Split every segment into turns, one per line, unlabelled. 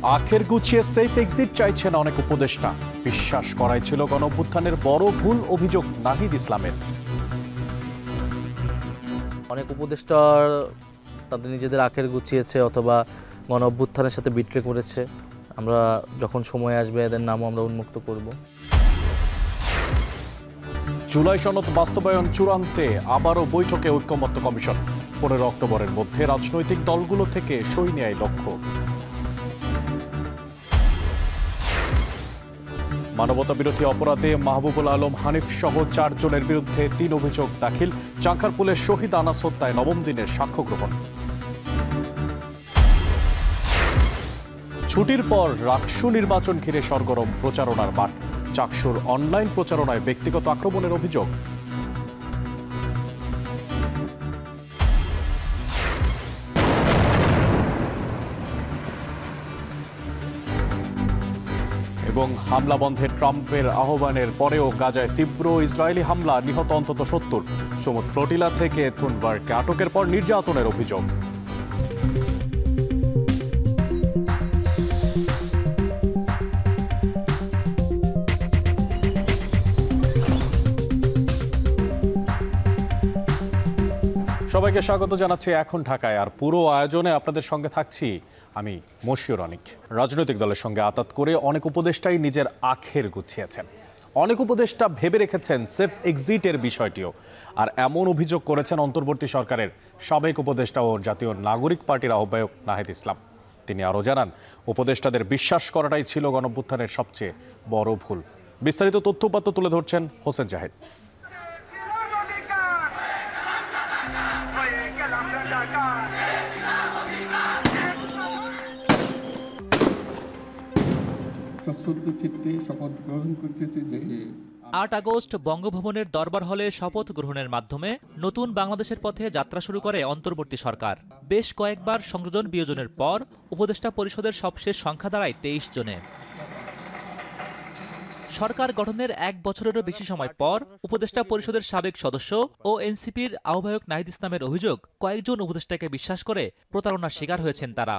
আখের গুছিয়ে safe exit চাইছেন অনেক উপদেষ্টা। বিশ্বাস করাই ছিল গণঅভ্যুত্থানের বড় ভুল, অভিযোগ নাহিদ ইসলামের।
অনেক উপদেষ্টা তাদের নিজেদের আখের গুছিয়েছে অথবা গণঅভ্যুত্থানের সাথে বিট্রে করেছে। আমরা যখন সময় আসবে এদের নামও আমরা উন্মুক্ত করব।
জুলাই সনদ বাস্তবায়ন চূড়ান্তে আবারও বৈঠকে ঐকমত্য কমিশন। 15 অক্টোবরের মধ্যে রাজনৈতিক দলগুলো থেকে সই নেয় লক্ষ্য। মানবতা বিরোধী অপরাধে মাহবুবুল আলম হানিফ সহ 4 জনের বিরুদ্ধে 3 অভিযোগ দাখিল। চাঁখারপুলের শহীদ আনাস হত্যায় 9ম দিনের সাক্ষ্য গ্রহণ। ছুটির পর রাকসু নির্বাচন ঘিরে সরগরম প্রচারণার মাঠ। চাকসুর অনলাইন প্রচারণায় ব্যক্তিগত আক্রমণের অভিযোগ। এবং হামলা বন্ধে ট্রাম্পের আহ্বানের পরেও গাজায় তীব্র ইসরায়েলি হামলা, নিহত অন্তত 70। সমুদ্র ফ্লোটিলা থেকে থুনবার্গকে আটকের পর নির্যাতনের অভিযোগ। সবাইকে স্বাগত জানাচ্ছি এখন ঢাকায়। আর পুরো আয়োজনে আপনাদের সঙ্গে থাকছি আমি মশিউর অনিক। রাজনৈতিক দলের সঙ্গে আতাত করে অনেক উপদেষ্টাই নিজের আখের গুছিয়েছেন। অনেক উপদেষ্টা ভেবে রেখেছেন সেফ এক্সিটের বিষয়টিও। আর এমন অভিযোগ করেছেন অন্তর্বর্তী সরকারের সাবেক উপদেষ্টা ও জাতীয় নাগরিক পার্টির আহ্বায়ক নাহিদ ইসলাম। তিনি আরও জানান, উপদেষ্টাদের বিশ্বাস করাটাই ছিল গণঅভ্যুত্থানের সবচেয়ে বড় ভুল। বিস্তারিত তথ্যপাত্র তুলে ধরছেন হোসেন জাহিদ।
শপথ গ্রহণ করতেছি যে
8 আগস্ট বঙ্গভবনের দরবার হলে শপথ গ্রহণের মাধ্যমে নতুন বাংলাদেশের পথে যাত্রা শুরু করে অন্তর্বর্তী সরকার। বেশ কয়েকবার সংযোজন বিয়োজনের পর উপদেষ্টা পরিষদের সবশেষ সংখ্যা দাঁড়ায় 23 জনে। সরকার গঠনের 1 বছরেরও বেশি সময় পর উপদেষ্টা পরিষদের সাবেক সদস্য ও এনসিপির আহ্বায়ক নাহিদ ইসলামের অভিযোগ, কয়েকজন উপদেষ্টাকে বিশ্বাস করে প্রতারণার শিকার হয়েছেন তারা।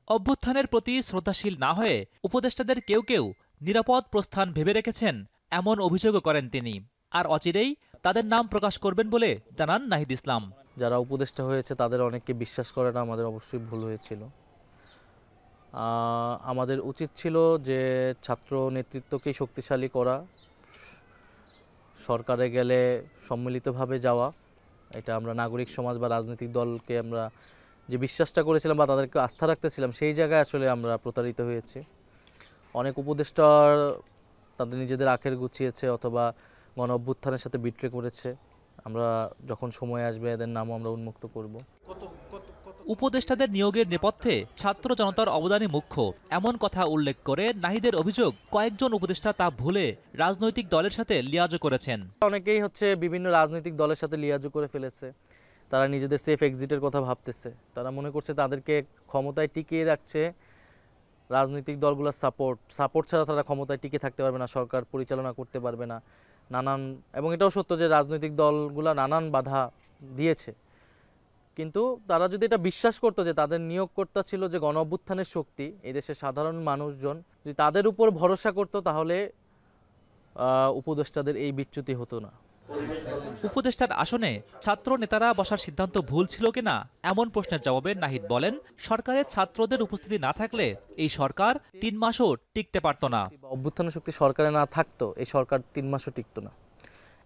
অভ্যুত্থানের প্রতি শ্রদ্ধাশীল না হয়ে উপদেষ্টাদের কেউ কেউ নিরাপদ প্রস্থান ভেবে রেখেছেন, এমন অভিযোগও করেন তিনি। আর অচিরেই তাদের নাম প্রকাশ করবেন বলে জানান নাহিদ ইসলাম।
যারা উপদেষ্টা হয়েছে তাদের অনেককে বিশ্বাস করাটা আমাদের অবশ্যই ভুল হয়েছিল। আমাদের উচিত ছিল যে ছাত্র নেতৃত্বকেই শক্তিশালী করা, সরকারে গেলে সম্মিলিতভাবে যাওয়া। এটা আমরা নাগরিক সমাজ বা রাজনৈতিক দলকে আমরা যে বিশ্বাসটা করেছিলাম বা তাদেরকে আস্থা রাখতেছিলাম, সেই জায়গায় আসলে আমরা প্রতারিত হয়েছি। অনেক উপদেষ্টা তাদের নিজেদের আখের গুছিয়েছে অথবা গণঅভ্যুত্থানের সাথে বিট্রে করেছে। আমরা যখন সময় আসবে এদের নামও আমরা উন্মুক্ত করব।
উপদেষ্টাদের নিয়োগের নেপথ্যে ছাত্র জনতার অবদানই মুখ্য, এমন কথা উল্লেখ করে নাহিদের অভিযোগ, কয়েকজন উপদেষ্টা তা ভুলে রাজনৈতিক দলের সাথে লিয়াজো করেছেন।
অনেকেই বিভিন্ন রাজনৈতিক দলের সাথে লিয়াজো করে ফেলেছে। তারা নিজেদের সেফ এক্সিটের কথা ভাবতেছে। তারা মনে করছে তাদেরকে ক্ষমতায় টিকিয়ে রাখছে রাজনৈতিক দলগুলোর সাপোর্ট ছাড়া তারা ক্ষমতায় টিকে থাকতে পারবে না, সরকার পরিচালনা করতে পারবে না। এবং এটাও সত্য যে রাজনৈতিক দলগুলো নানান বাধা দিয়েছে। কিন্তু তারা যদি এটা বিশ্বাস করতো যে তাদের নিয়োগকর্তা ছিল যে গণঅভ্যুত্থানের শক্তি, এই দেশের সাধারণ মানুষজন যদি তাদের উপর ভরসা করতো, তাহলে উপদেষ্টাদের এই বিচ্যুতি হতো না।
উপদেষ্টার আসনে ছাত্র নেতারা বসার সিদ্ধান্ত ভুল ছিল কিনা এমন প্রশ্নের জবাবে নাহিদ বলেন, সরকারের ছাত্রদের উপস্থিতি না থাকলে এই সরকার 3 মাসও টিকতে পারত না।
অভ্যুত্থানের শক্তি সরকারে না থাকতো এই সরকার 3 মাসও টিকত না।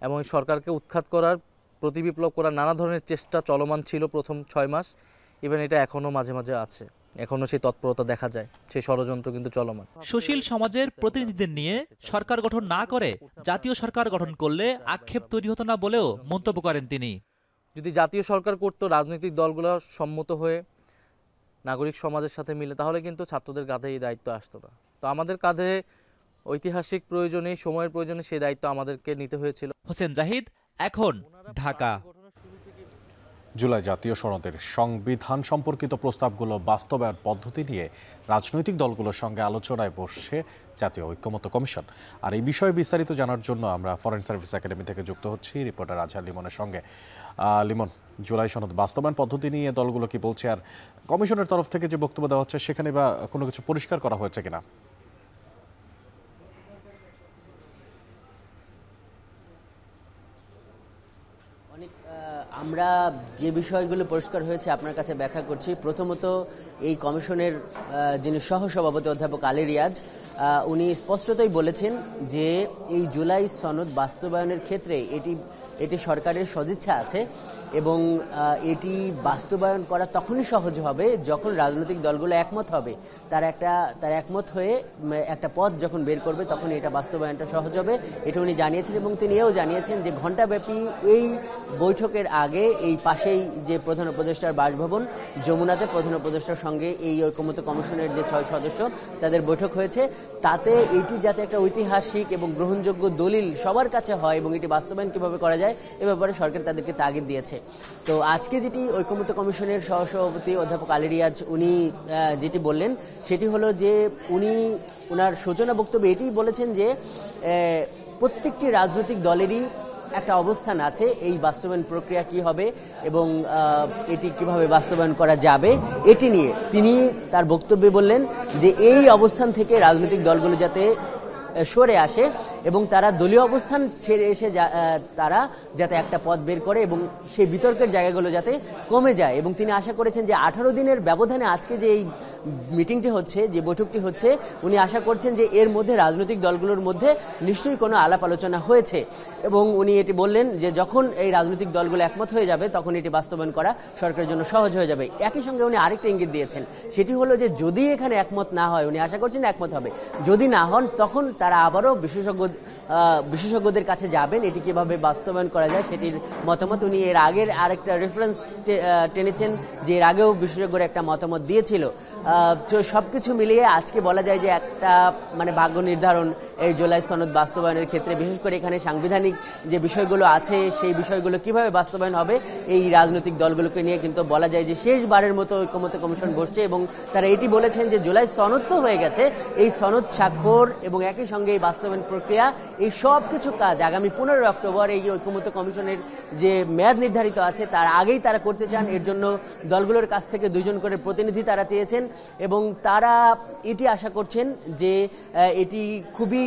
এবং এই সরকারকে উৎখাত করার, প্রতিবিপ্লব করার নানা ধরনের চেষ্টা চলমান ছিল প্রথম 6 মাস। ইভেন এটা এখনো মাঝে মাঝে আছে, এখনো সেই তৎপরতা দেখা যায়, সেই ষড়যন্ত্র কিন্তু চলমান।
সুশীল সমাজের প্রতিনিধিদের নিয়ে সরকার গঠন না করে জাতীয় সরকার গঠন করলে আক্ষেপ তৈরি হতো না বলেও মন্তব্য করেন তিনি।
যদি জাতীয় সরকার করত রাজনৈতিক দলগুলো সম্মত হয়ে নাগরিক সমাজের সাথে মিলে, তাহলে কিন্তু ছাত্রদের কাঁধে এই দায়িত্ব আসতো না। তো আমাদের কাঁধে ঐতিহাসিক প্রয়োজনে, সময়ের প্রয়োজনে সেই দায়িত্ব আমাদেরকে নিতে হয়েছিল।
হোসেন জাহিদ, এখন ঢাকা।
জুলাই জাতীয় সনদের সংবিধান সম্পর্কিত প্রস্তাবগুলো বাস্তবায়ন পদ্ধতি নিয়ে রাজনৈতিক দলগুলোর সঙ্গে আলোচনায় বসছে জাতীয় ঐক্যমত্য কমিশন। আর এই বিষয়ে বিস্তারিত জানার জন্য আমরা ফরেন সার্ভিস একাডেমি থেকে যুক্ত হচ্ছি রিপোর্টার আজহার লিমনের সঙ্গে। লিমন, জুলাই সনদ বাস্তবায়ন পদ্ধতি নিয়ে দলগুলো কি বলছে, আর কমিশনের তরফ থেকে যে বক্তব্য দেওয়া হচ্ছে সেখানে বা কোনো কিছু পরিষ্কার করা হয়েছে কিনা?
আমরা যে বিষয়গুলো পরিষ্কার হয়েছে আপনার কাছে ব্যাখ্যা করছি। প্রথমত, এই কমিশনের যিনি সহসভাপতি অধ্যাপক আলী রিয়াজ, উনি স্পষ্টতই বলেছেন যে এই জুলাই সনদ বাস্তবায়নের ক্ষেত্রে এটি সরকারের সদিচ্ছা আছে এবং এটি বাস্তবায়ন করা তখনই সহজ হবে যখন রাজনৈতিক দলগুলো একমত হবে। তারা একমত হয়ে একটা পথ যখন বের করবে তখন এটা বাস্তবায়নটা সহজ হবে, এটা উনি জানিয়েছেন। এবং তিনি এও জানিয়েছেন যে ঘণ্টাব্যাপী এই বৈঠকের আগে এই পাশেই যে প্রধান উপদেষ্টার বাসভবন যমুনাতে প্রধান উপদেষ্টার সঙ্গে এই ঐকমত্য কমিশনের যে 6 সদস্য তাদের বৈঠক হয়েছে, তাতে এটি যাতে একটা ঐতিহাসিক এবং গ্রহণযোগ্য দলিল সবার কাছে হয় এবং এটি বাস্তবায়ন কিভাবে করা যায় এ ব্যাপারে সরকার তাদেরকে তাগিদ দিয়েছে। তো আজকে যেটি ঐকমত্য কমিশনের সহসভাপতি অধ্যাপক আলী রিয়াজ উনি যেটি বললেন সেটি হলো যে ওনার সূচনা বক্তব্যে এটি বলেছেন যে প্রত্যেকটি রাজনৈতিক দলেরই একটা অবস্থান আছে এই বাস্তবায়ন প্রক্রিয়া কি হবে এবং এটি কিভাবে বাস্তবায়ন করা যাবে এটি নিয়ে। তিনি তার বক্তব্যে বললেন যে এই অবস্থান থেকে রাজনৈতিক দলগুলো যাতে সরে আসে এবং তারা দলীয় অবস্থান ছেড়ে এসে তারা যাতে একটা পথ বের করে এবং সেই বিতর্কের জায়গাগুলো যাতে কমে যায়। এবং তিনি আশা করেছেন যে 18 দিনের ব্যবধানে আজকে যে এই মিটিংটি হচ্ছে, যে বৈঠকটি হচ্ছে, উনি আশা করছেন যে এর মধ্যে রাজনৈতিক দলগুলোর মধ্যে নিশ্চয়ই কোনো আলাপ আলোচনা হয়েছে এবং উনি এটি বললেন যে যখন এই রাজনৈতিক দলগুলো একমত হয়ে যাবে তখন এটি বাস্তবায়ন করা সরকারের জন্য সহজ হয়ে যাবে। একই সঙ্গে উনি আরেকটা ইঙ্গিত দিয়েছেন, সেটি হলো যে যদি এখানে একমত না হয়, উনি আশা করছেন একমত হবে, যদি না হন তখন তারা আবারও বিশেষজ্ঞদের কাছে যাবেন এটি কিভাবে বাস্তবায়ন করা যায় সেটির মতামত। উনি এর আগের আরেকটা রেফারেন্স টেনেছেন যে এর আগেও বিশেষজ্ঞরা একটা মতামত দিয়েছিল। তো সবকিছু মিলিয়ে আজকে বলা যায় যে একটা ভাগ্য নির্ধারণ এই জুলাই সনদ বাস্তবায়নের ক্ষেত্রে, বিশেষ করে এখানে সাংবিধানিক যে বিষয়গুলো আছে সেই বিষয়গুলো কিভাবে বাস্তবায়ন হবে এই রাজনৈতিক দলগুলোকে নিয়ে কিন্তু বলা যায় যে শেষবারের মতো ঐকমত্য কমিশন বসছে এবং তারা এটি বলেছেন যে জুলাই সনদ তো হয়ে গেছে, এই সনদ স্বাক্ষর এবং একই সঙ্গে এই বাস্তবায়ন প্রক্রিয়া এই সব কিছু কাজ আগামী 15 অক্টোবর এই ঐকমত্য কমিশনের যে মেয়াদ নির্ধারিত আছে তার আগেই তারা করতে চান। এর জন্য দলগুলোর কাছ থেকে 2 জন করে প্রতিনিধি তারা চেয়েছেন এবং তারা এটি আশা করছেন যে এটি খুবই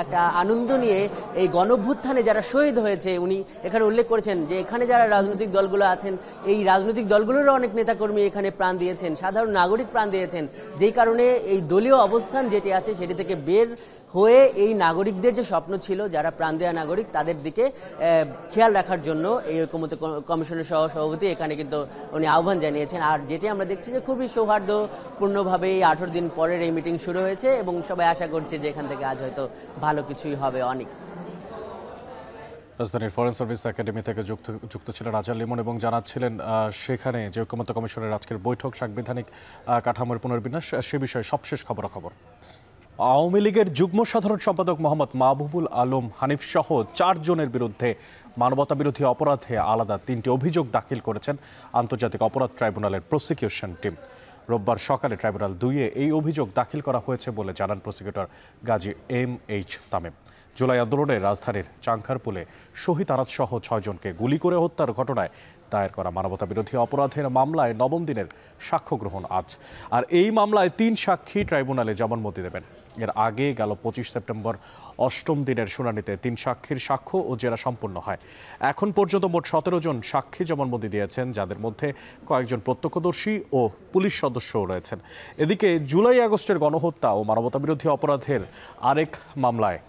একটা আনন্দ নিয়ে এই গণঅভ্যুত্থানে যারা শহীদ হয়েছে, উনি এখানে উল্লেখ করেছেন যে এখানে যারা রাজনৈতিক দলগুলো আছেন এই রাজনৈতিক দলগুলোরও অনেক নেতাকর্মী এখানে প্রাণ দিয়েছেন, সাধারণ নাগরিক প্রাণ দিয়েছেন, যেই কারণে এই দলীয় অবস্থান যেটি আছে সেটি থেকে বের হয়ে এই নাগরিকদের যে স্বপ্ন ছিল যারা প্রাণ দেয়া নাগরিক তাদের দিকে খেয়াল রাখার জন্য এই ঐকমত্য কমিশনের সহসভাপতি এখানে কিন্তু উনি আহ্বান জানিয়েছেন। আর যেটি আমরা দেখছি যে খুবই সৌহার্দ্যপূর্ণভাবে এই 18 দিন পরের এই মিটিং শুরু হয়েছে এবং সবাই আশা করছে যে এখান থেকে আজ হয়তো ভালো কিছুই হবে। অনেক
রাজধানীর ফরেন সার্ভিস একাডেমি থেকে যুক্ত ছিলেন আজহার লিমন এবং জানাচ্ছিলেন সেখানে যে ঐকমত্য কমিশনের আজকের বৈঠক, সাংবিধানিক কাঠামোর পুনর্বিন্যাস, সে বিষয়ে সবশেষ খবরাখবর। আওয়ামী লীগের যুগ্ম সাধারণ সম্পাদক মোহাম্মদ মাহবুবুল আলম হানিফ সহ 4 জনের বিরুদ্ধে মানবতাবিরোধী অপরাধে আলাদা 3টি অভিযোগ দাখিল করেছেন আন্তর্জাতিক অপরাধ ট্রাইব্যুনালের প্রসিকিউশন টিম। রোববার সকালে ট্রাইব্যুনাল 2-এ এই অভিযোগ দাখিল করা হয়েছে বলে জানান প্রসিকিউটর গাজী MH তামিম। জুলাই আন্দোলনে রাজধানীর চাংখারপুলে শহীদ আরাত সহ 6 জনকে গুলি করে হত্যার ঘটনায় দায়ের করা মানবতাবিরোধী অপরাধের মামলায় 9ম দিনের সাক্ষ্য গ্রহণ আজ। আর এই মামলায় 3 সাক্ষী ট্রাইব্যুনালে জবানবন্দি দেবেন। এর আগে গেল 25 সেপ্টেম্বর 8ম দিনের শুনানিতে 3 সাক্ষীর সাক্ষ্য ও জেরা সম্পন্ন হয়। এখন পর্যন্ত মোট 17 জন সাক্ষী জবানবন্দি দিয়েছেন, যাদের মধ্যে কয়েকজন প্রত্যক্ষদর্শী ও পুলিশ সদস্যও রয়েছেন। এদিকে জুলাই আগস্টের গণহত্যা ও মানবতাবিরোধী অপরাধের আরেক মামলায়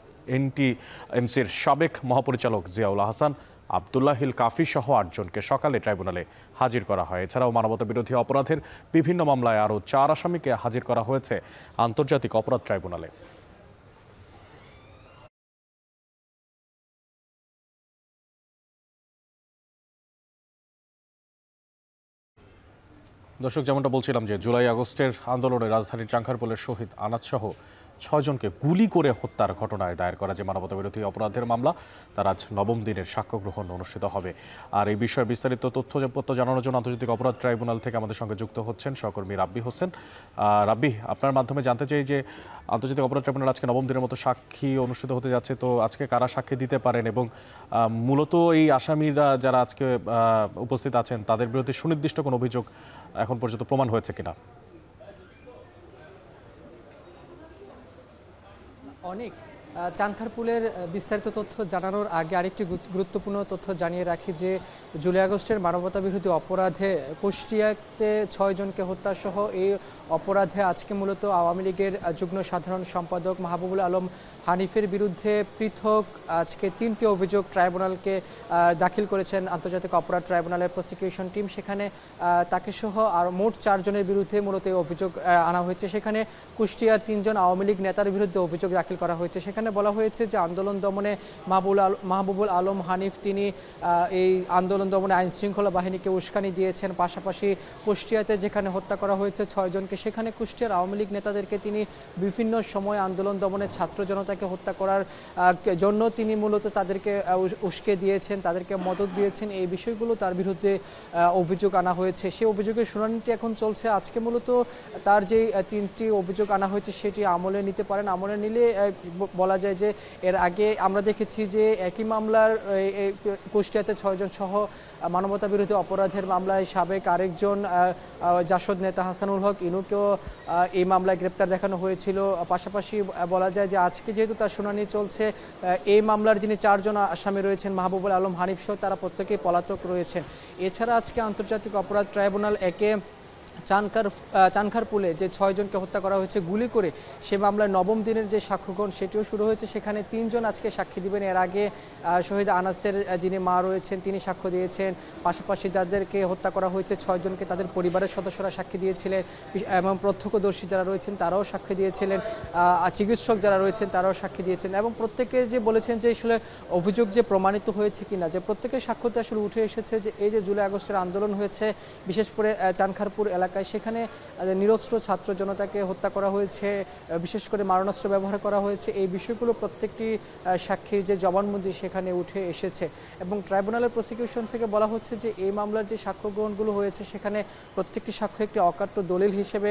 NTMCর সাবেক মহাপরিচালক জিয়াউল আহসান, আব্দুল্লাহ হিল কাফি সহ 8 জনকে সকালে ট্রাইব্যুনালে হাজির করা হয়। এছাড়াও মানবতাবিরোধী অপরাধের বিভিন্ন মামলায় আরও 4 আসামিকে হাজির করা হয়েছে আন্তর্জাতিক অপরাধ ট্রাইব্যুনালে। দর্শক, যেমনটা বলছিলাম যে জুলাই আগস্টের আন্দোলনে রাজধানীর চাংখারপুলের শহীদ আনাত সহ 6 জনকে গুলি করে হত্যার ঘটনায় দায়ের করা যে মানবতাবিরোধী অপরাধের মামলা তার আজ 9ম দিনের সাক্ষ্য গ্রহণ অনুষ্ঠিত হবে। আর এই বিষয়ে বিস্তারিত তথ্য জানানোর জন্য আন্তর্জাতিক অপরাধ ট্রাইব্যুনাল থেকে আমাদের সঙ্গে যুক্ত হচ্ছেন সহকর্মী রাব্বি হোসেন। রাব্বি, আপনার মাধ্যমে জানতে চাই যে আন্তর্জাতিক অপরাধ ট্রাইব্যুনাল আজকে 9ম দিনের মতো সাক্ষী অনুষ্ঠিত হতে যাচ্ছে, তো আজকে কারা সাক্ষী দিতে পারেন এবং মূলত এই আসামিরা যারা আজকে উপস্থিত আছেন তাদের বিরুদ্ধে সুনির্দিষ্ট কোনো অভিযোগ এখন পর্যন্ত প্রমাণ হয়েছে কিনা?
অনেক চানখারপুলের বিস্তারিত তথ্য জানানোর আগে আরেকটি গুরুত্বপূর্ণ তথ্য জানিয়ে রাখি যে জুলাই আগস্টের মানবতাবিরোধী অপরাধে কুষ্টিয়াতে 6 জনকে হত্যাসহ এই অপরাধে আজকে মূলত আওয়ামী লীগের যুগ্ম সাধারণ সম্পাদক মাহবুবুল আলম হানিফের বিরুদ্ধে পৃথক আজকে 3টি অভিযোগ ট্রাইব্যুনালকে দাখিল করেছেন আন্তর্জাতিক অপরাধ ট্রাইব্যুনালের প্রসিকিউশন টিম। সেখানে তাকে সহ আর মোট 4 জনের বিরুদ্ধে মূলত এই অভিযোগ আনা হয়েছে। সেখানে কুষ্টিয়ার 3 জন আওয়ামী লীগ নেতার বিরুদ্ধে অভিযোগ দাখিল করা হয়েছে। সেখানে বলা হয়েছে যে আন্দোলন দমনে মাহবুবুল আলম হানিফ তিনি এই আন্দোলন দমনে আইন শৃঙ্খলা বাহিনীকে উস্কানি দিয়েছেন, পাশাপাশি কুষ্টিয়াতে যেখানে হত্যা করা হয়েছে 6 জনকে সেখানে কুষ্টিয়ার আওয়ামী লীগ নেতাদেরকে তিনি বিভিন্ন সময় আন্দোলন দমনে ছাত্র জনতাকে হত্যা করার জন্য তিনি মূলত তাদেরকে উস্কে দিয়েছেন, তাদেরকে মদত দিয়েছেন। এই বিষয়গুলো তার বিরুদ্ধে অভিযোগ আনা হয়েছে। সেই অভিযোগের শুনানিটি এখন চলছে। আজকে মূলত তার যে 3টি অভিযোগ আনা হয়েছে সেটি আমলে নিতে পারেন। আমলে নিলে বলা যায় যে এর আগে আমরা দেখেছি যে একই মামলার কুষ্টিয়াতে 6 জন সহ মানবতা বিরোধী অপরাধের মামলায় সাবেক আরেকজন জাসদ নেতা হাসানুল হক ইনুকেও এই মামলায় গ্রেপ্তার দেখানো হয়েছিল। পাশাপাশি বলা যায় যে আজকে যেহেতু তার শুনানি চলছে, এই মামলার যিনি 4 জন আসামি রয়েছেন মাহবুবুল আলম হানিফ সহ তারা প্রত্যেকেই পলাতক রয়েছেন। এছাড়া আজকে আন্তর্জাতিক অপরাধ ট্রাইব্যুনাল একে চানখারপুলে যে 6 জনকে হত্যা করা হয়েছে গুলি করে সে মামলায় 9ম দিনের যে সাক্ষ্যগ্রহণ সেটিও শুরু হয়েছে। সেখানে 3 জন আজকে সাক্ষী দিবেন। এর আগে শহীদ আনাসের যিনি মা রয়েছেন তিনি সাক্ষ্য দিয়েছেন। পাশাপাশি যাদেরকে হত্যা করা হয়েছে 6 জনকে তাদের পরিবারের সদস্যরা সাক্ষী দিয়েছিলেন এবং প্রত্যক্ষদর্শী যারা রয়েছেন তারাও সাক্ষী দিয়েছিলেন, চিকিৎসক যারা রয়েছেন তারাও সাক্ষী দিয়েছেন এবং প্রত্যেকে যে বলেছেন যে আসলে অভিযোগ যে প্রমাণিত হয়েছে কিনা, যে প্রত্যেকের সাক্ষ্যতে আসলে উঠে এসেছে যে এই যে জুলাই আগস্টের আন্দোলন হয়েছে বিশেষ করে চানখারপুর এলাকায়, সেখানে নিরস্ত্র ছাত্র জনতাকে হত্যা করা হয়েছে, বিশেষ করে মারণাস্ত্র ব্যবহার করা হয়েছে। এই বিষয়গুলো প্রত্যেকটি সাক্ষীর যে জবানবন্দি সেখানে উঠে এসেছে এবং ট্রাইব্যুনালের প্রসিকিউশন থেকে বলা হচ্ছে যে এই মামলার যে সাক্ষ্য গ্রহণগুলো হয়েছে সেখানে প্রত্যেকটি সাক্ষ্য একটি অকাট্য দলিল হিসেবে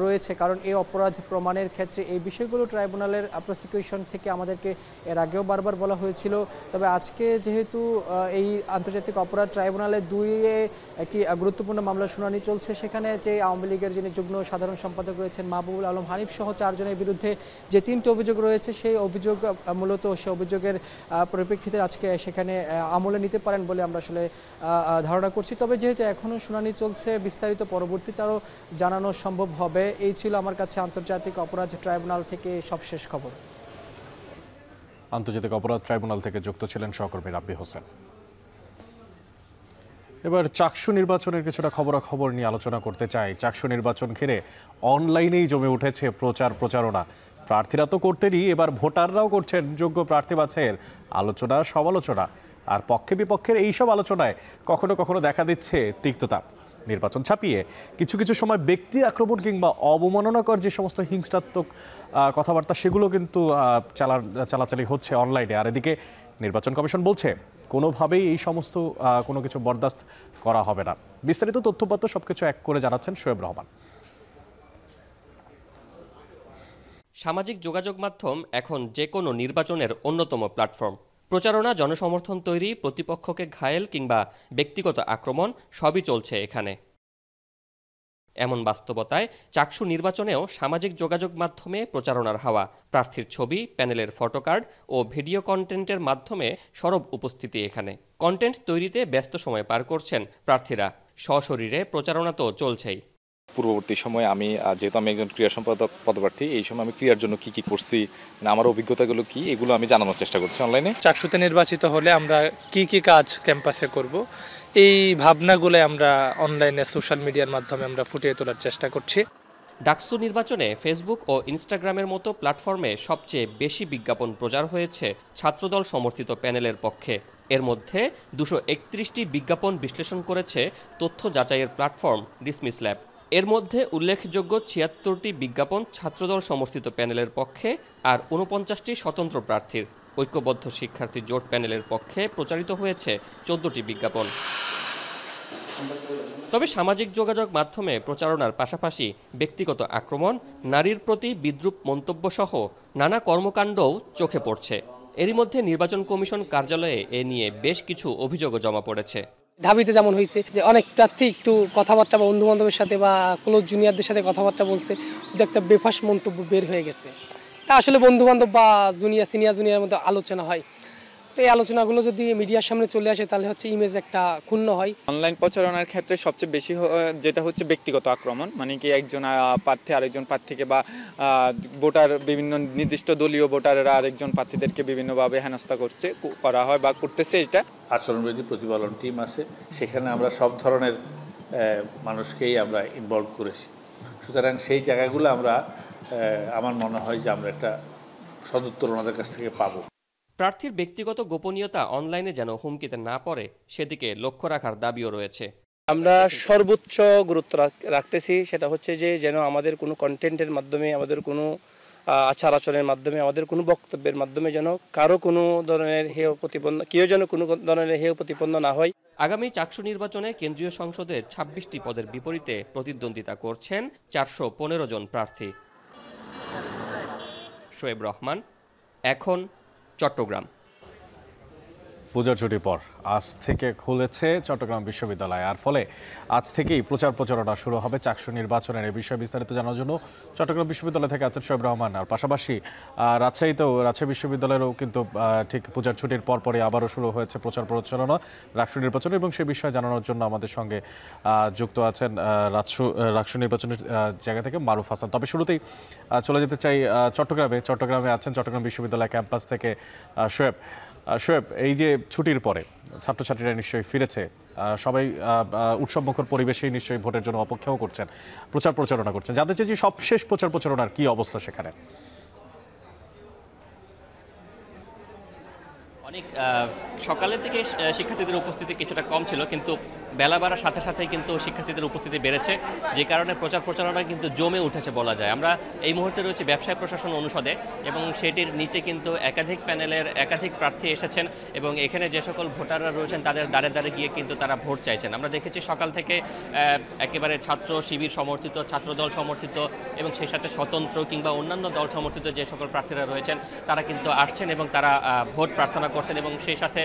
রয়েছে, কারণ এই অপরাধ প্রমাণের ক্ষেত্রে এই বিষয়গুলো ট্রাইব্যুনালের প্রসিকিউশন থেকে আমাদেরকে এর আগেও বারবার বলা হয়েছিল। তবে আজকে যেহেতু এই আন্তর্জাতিক অপরাধ ট্রাইব্যুনালে 2-এ একটি গুরুত্বপূর্ণ মামলার শুনানি চলছে, সেখানে যে আওয়ামী লীগের যিনি যুগ্ম সাধারণ সম্পাদক রয়েছেন মাহবুবুল আলম হানিফ সহ 4 জনের বিরুদ্ধে যে 3টি অভিযোগ রয়েছে সেই অভিযোগ মূলত সেই অভিযোগের পরিপ্রেক্ষিতে আজকে সেখানে আমলে নিতে পারেন বলে আমরা আসলে ধারণা করছি। তবে যেহেতু এখনও শুনানি চলছে, বিস্তারিত পরবর্তীতে আরও জানানো সম্ভব হবে। এই ছিল আমার কাছে আন্তর্জাতিক অপরাধ ট্রাইব্যুনাল থেকে সবশেষ খবর।
আন্তর্জাতিক অপরাধ ট্রাইব্যুনাল থেকে যুক্ত ছিলেন সহকর্মী রাব্বি হোসেন। এবার চাকসু নির্বাচনের কিছুটা খবরাখবর নিয়ে আলোচনা করতে চাই। চাকসু নির্বাচন ঘিরে অনলাইনেই জমে উঠেছে প্রচারণা। প্রার্থীরা তো করতেনই, এবার ভোটাররাও করছেন যোগ্য প্রার্থী বাছাইয়ের আলোচনা সমালোচনা। আর পক্ষে বিপক্ষের এইসব আলোচনায় কখনো কখনো দেখা দিচ্ছে তিক্ততা। নির্বাচন ছাপিয়ে কিছু সময় ব্যক্তি আক্রমণ কিংবা অবমাননাকর যে সমস্ত হিংসাত্মক কথাবার্তা সেগুলো কিন্তু চালাচালি হচ্ছে অনলাইনে। আর এদিকে নির্বাচন কমিশন বলছে কোনোভাবেই এই সমস্ত কোনো কিছু বরদাস্ত করা হবে না। বিস্তারিত তথ্যপত্র সবকিছু এক করে জানাচ্ছেন শোয়েব রহমান।
সামাজিক যোগাযোগ মাধ্যম এখন যে কোনো নির্বাচনের অন্যতম প্ল্যাটফর্ম। প্রচারণা, জনসমর্থন তৈরি, প্রতিপক্ষকে ঘায়েল কিংবা ব্যক্তিগত আক্রমণ সবই চলছে এখানে। এমন বাস্তবতায় চাকসু নির্বাচনেও সামাজিক যোগাযোগ মাধ্যমে প্রচারণার হাওয়া। প্রার্থীর ছবি, প্যানেলের ফটোকার্ড ও ভিডিও কন্টেন্টের মাধ্যমে সরব উপস্থিতি এখানে। কন্টেন্ট তৈরিতে ব্যস্ত সময় পার করছেন প্রার্থীরা। সশরীরে প্রচারণা তো চলছেই।
পূর্ববর্তী সময়ে যেহেতু আমি একজন ক্রীড়া সম্পাদক পদপ্রার্থী, এই সময় আমি ক্রীড়ার জন্য কি করছি, আমার অভিজ্ঞতাগুলো কি, এগুলো আমি জানানোর চেষ্টা করছি অনলাইনে।
চাকসুতে নির্বাচিত হলে আমরা কি কাজ ক্যাম্পাসে করব, এই ভাবনাগুলো আমরা অনলাইনে সোশ্যাল মিডিয়ার মাধ্যমে আমরা ফুটিয়ে তোলার চেষ্টা করছি।
ডাকসু নির্বাচনে ফেসবুক ও ইনস্টাগ্রামের মতো প্ল্যাটফর্মে সবচেয়ে বেশি বিজ্ঞাপন প্রচার হয়েছে ছাত্রদল সমর্থিত প্যানেলের পক্ষে। এর মধ্যে 231টি বিজ্ঞাপন বিশ্লেষণ করেছে তথ্য যাচাইয়ের প্ল্যাটফর্ম ডিসমিস ল্যাব। এর মধ্যে উল্লেখযোগ্য ৭৬টি বিজ্ঞাপন ছাত্রদল সমর্থিত প্যানেলের পক্ষে আর ৪৯টি স্বতন্ত্র প্রার্থীর ঐক্যবদ্ধ শিক্ষার্থী জোট প্যানেলের পক্ষে প্রচারিত হয়েছে ১৪টি বিজ্ঞাপন। তবে সামাজিক যোগাযোগ মাধ্যমে প্রচারণার পাশাপাশি ব্যক্তিগত আক্রমণ, নারীর প্রতি বিদ্রূপ মন্তব্য সহ নানা কর্মকাণ্ডও চোখে পড়ছে। এরই মধ্যে নির্বাচন কমিশন কার্যালয়ে এ নিয়ে বেশ কিছু অভিযোগও জমা পড়েছে।
ঢাবিতে যেমন হয়েছে যে অনেক প্রার্থী একটু কথাবার্তা বা বন্ধু বান্ধবের সাথে বা ক্লোজ জুনিয়রদের সাথে কথাবার্তা বলছে, একটা বেফাস মন্তব্য বের হয়ে গেছে। এটা আসলে বন্ধু বান্ধব বা সিনিয়র জুনিয়রের মধ্যে আলোচনা হয়, তো এই আলোচনাগুলো যদি মিডিয়ার সামনে চলে আসে তাহলে হচ্ছে ইমেজ একটা ক্ষুণ্ণ হয়।
অনলাইন প্রচারণার ক্ষেত্রে সবচেয়ে বেশি যেটা হচ্ছে ব্যক্তিগত আক্রমণ, মানে কি একজন প্রার্থী আরেকজন প্রার্থীকে বা ভোটার বিভিন্ন নির্দিষ্ট দলীয় ভোটাররা আরেকজন প্রার্থীদেরকে বিভিন্নভাবে হেনস্থা করা হয় বা করতেছে। এটা
আচরণবিধি প্রতিপালন টিম আছে, সেখানে আমরা সব ধরনের মানুষকেই আমরা ইনভলভ করেছি। সুতরাং সেই জায়গাগুলো আমরা আমার মনে হয় যে আমরা একটা সদুত্তর ওনাদের কাছ থেকে পাবো।
প্রার্থীর ব্যক্তিগত গোপনীয়তা অনলাইনে যেন হুমকিতে না পড়ে সেদিকে লক্ষ্য রাখার দাবিও রয়েছে।
আমরা সর্বোচ্চ গুরুত্ব রাখতেছি, সেটা হচ্ছে যে যেন আমাদের কোনো কন্টেন্টের মাধ্যমে, আমাদের কোনো আচার আচরণের মাধ্যমে, আমাদের কোনো বক্তব্যের মাধ্যমে যেন কারো কোনো ধরনের হেয় প্রতিপন্ন, কেউ যেন কোনো ধরনের হেয় প্রতিপন্ন না হয়।
আগামী চাকসু নির্বাচনে কেন্দ্রীয় সংসদে ২৬টি পদের বিপরীতে প্রতিদ্বন্দ্বিতা করছেন ৪১৫ জন প্রার্থী। শোয়েব রহমান, এখন, চট্টগ্রাম।
পূজার ছুটির পর আজ থেকে খুলেছে চট্টগ্রাম বিশ্ববিদ্যালয়, আর ফলে আজ থেকেই প্রচার প্রচারণা শুরু হবে চাকসু নির্বাচনের। এই বিষয়ে বিস্তারিত জানার জন্য চট্টগ্রাম বিশ্ববিদ্যালয় থেকে আছেন শোয়েব রহমান। আর পাশাপাশি রাজশাহী বিশ্ববিদ্যালয়েরও কিন্তু ঠিক পূজার ছুটির পরপরই আবারও শুরু হয়েছে প্রচার প্রচারণা রাকসু নির্বাচন, এবং সে বিষয়ে জানানোর জন্য আমাদের সঙ্গে যুক্ত আছেন রাকসু নির্বাচনের জায়গা থেকে মারুফ হাসান। তবে শুরুতেই চলে যেতে চাই চট্টগ্রামে আছেন চট্টগ্রাম বিশ্ববিদ্যালয় ক্যাম্পাস থেকে শোয়েব, এই যে ছুটির পরে ছাত্রছাত্রীরা নিশ্চয়ই ফিরেছে, সবাই উৎসবমুখর পরিবেশেই নিশ্চয়ই ভোটের জন্য অপেক্ষাও করছেন, প্রচার প্রচারণা করছেন। জানতে চাই যে সবশেষ প্রচার প্রচারণার কি অবস্থা সেখানে?
অনেক সকালের থেকে শিক্ষার্থীদের উপস্থিতি কিছুটা কম ছিল, কিন্তু বেলা বাড়ার সাথে সাথেই কিন্তু শিক্ষার্থীদের উপস্থিতি বেড়েছে, যে কারণে প্রচার প্রচারণা কিন্তু জমে উঠেছে বলা যায়। আমরা এই মুহূর্তে রয়েছে ব্যবসায় প্রশাসন অনুষদে, এবং সেটির নিচে কিন্তু একাধিক প্যানেলের একাধিক প্রার্থী এসেছেন, এবং এখানে যে সকল ভোটাররা রয়েছেন তাদের দ্বারে দ্বারে গিয়ে কিন্তু তারা ভোট চাইছেন। আমরা দেখেছি সকাল থেকে একেবারে ছাত্র শিবির সমর্থিত, ছাত্রদল সমর্থিত এবং সেই সাথে স্বতন্ত্র কিংবা অন্যান্য দল সমর্থিত যে সকল প্রার্থীরা রয়েছেন তারা কিন্তু আসছেন এবং তারা ভোট প্রার্থনা করছেন, এবং সেই সাথে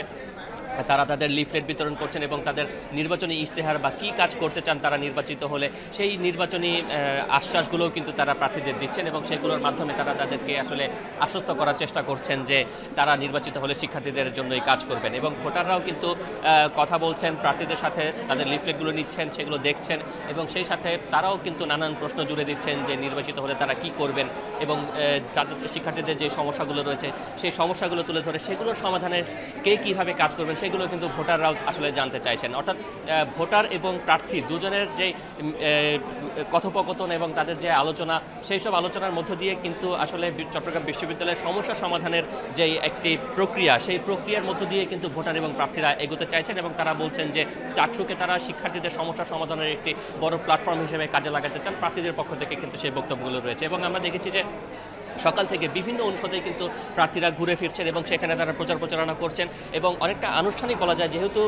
তারা তাদের লিফলেট বিতরণ করছেন এবং তাদের নির্বাচনী ইশতেহার বা কী কাজ করতে চান তারা নির্বাচিত হলে সেই নির্বাচনী আশ্বাসগুলোও কিন্তু তারা প্রার্থীদের দিচ্ছেন, এবং সেগুলোর মাধ্যমে তারা তাদেরকে আসলে আশ্বস্ত করার চেষ্টা করছেন যে তারা নির্বাচিত হলে শিক্ষার্থীদের জন্যই কাজ করবেন। এবং ভোটাররাও কিন্তু কথা বলছেন প্রার্থীদের সাথে, তাদের লিফলেটগুলো নিচ্ছেন, সেগুলো দেখছেন, এবং সেই সাথে তারাও কিন্তু নানান প্রশ্ন জুড়ে দিচ্ছেন যে নির্বাচিত হলে তারা কি করবেন, এবং শিক্ষার্থীদের যে সমস্যাগুলো রয়েছে সেই সমস্যাগুলো তুলে ধরে সেগুলোর সমাধানে কে কীভাবে কাজ করবেন সেগুলো কিন্তু ভোটাররাও আসলে জানতে চাইছেন। অর্থাৎ ভোটার এবং প্রার্থী দুজনের যে কথোপকথন এবং তাদের যে আলোচনা, সেই সব আলোচনার মধ্য দিয়ে কিন্তু আসলে চট্টগ্রাম বিশ্ববিদ্যালয়ের সমস্যা সমাধানের যে একটি প্রক্রিয়া, সেই প্রক্রিয়ার মধ্য দিয়ে কিন্তু ভোটার এবং প্রার্থীরা এগোতে চাইছেন, এবং তারা বলছেন যে চাকসুকে তারা শিক্ষার্থীদের সমস্যা সমাধানের একটি বড় প্ল্যাটফর্ম হিসেবে কাজে লাগাতে চান। প্রার্থীদের পক্ষ থেকে কিন্তু সেই বক্তব্যগুলো রয়েছে, এবং আমরা দেখেছি যে সকাল থেকে বিভিন্ন অনুষদে কিন্তু প্রার্থীরা ঘুরে ফিরছেন এবং সেখানে তারা প্রচার প্রচারণা করছেন, এবং অনেকটা আনুষ্ঠানিক বলা যায়, যেহেতু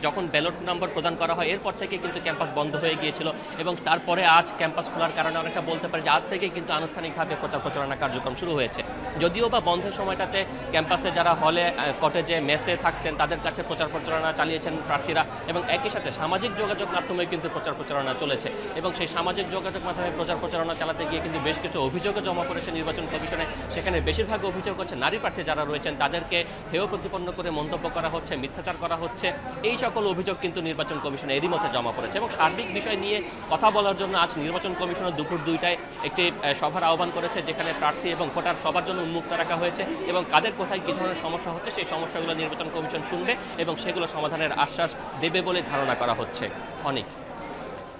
যখন ব্যালট নম্বর প্রদান করা হয় এরপর থেকে কিন্তু ক্যাম্পাস বন্ধ হয়ে গিয়েছিল, এবং তারপরে আজ ক্যাম্পাস খোলার কারণে অনেকটা বলতে পারে যে আজ থেকে কিন্তু আনুষ্ঠানিকভাবে প্রচার প্রচারণা কার্যক্রম শুরু হয়েছে। যদিও বা বন্ধের সময়টাতে ক্যাম্পাসে যারা হলে, কটেজে, মেসে থাকতেন তাদের কাছে প্রচার প্রচারণা চালিয়েছেন প্রার্থীরা, এবং একই সাথে সামাজিক যোগাযোগ মাধ্যমে কিন্তু প্রচার প্রচারণা চলেছে, এবং সেই সামাজিক যোগাযোগ মাধ্যমে প্রচার প্রচারণা চালাতে গিয়ে কিন্তু বেশ কিছু অভিযোগও জমা নির্বাচন কমিশনে। সেখানে বেশিরভাগ অভিযোগ হচ্ছে নারী প্রার্থী যারা রয়েছেন তাদেরকে হেয় প্রতিপন্ন করে মন্তব্য করা হচ্ছে, মিথ্যাচার করা হচ্ছে, এই সকল অভিযোগ কিন্তু নির্বাচন কমিশনে এরই মধ্যে জমা পড়েছে। এবং সার্বিক বিষয় নিয়ে কথা বলার জন্য আজ নির্বাচন কমিশনের দুপুর 2টায় একটি সভার আহ্বান করেছে, যেখানে প্রার্থী এবং ভোটার সবার জন্য উন্মুক্ত রাখা হয়েছে, এবং কাদের কোথায় কী ধরনের সমস্যা হচ্ছে সেই সমস্যাগুলো নির্বাচন কমিশন শুনবে এবং সেগুলো সমাধানের আশ্বাস দেবে বলে ধারণা করা হচ্ছে। অনেক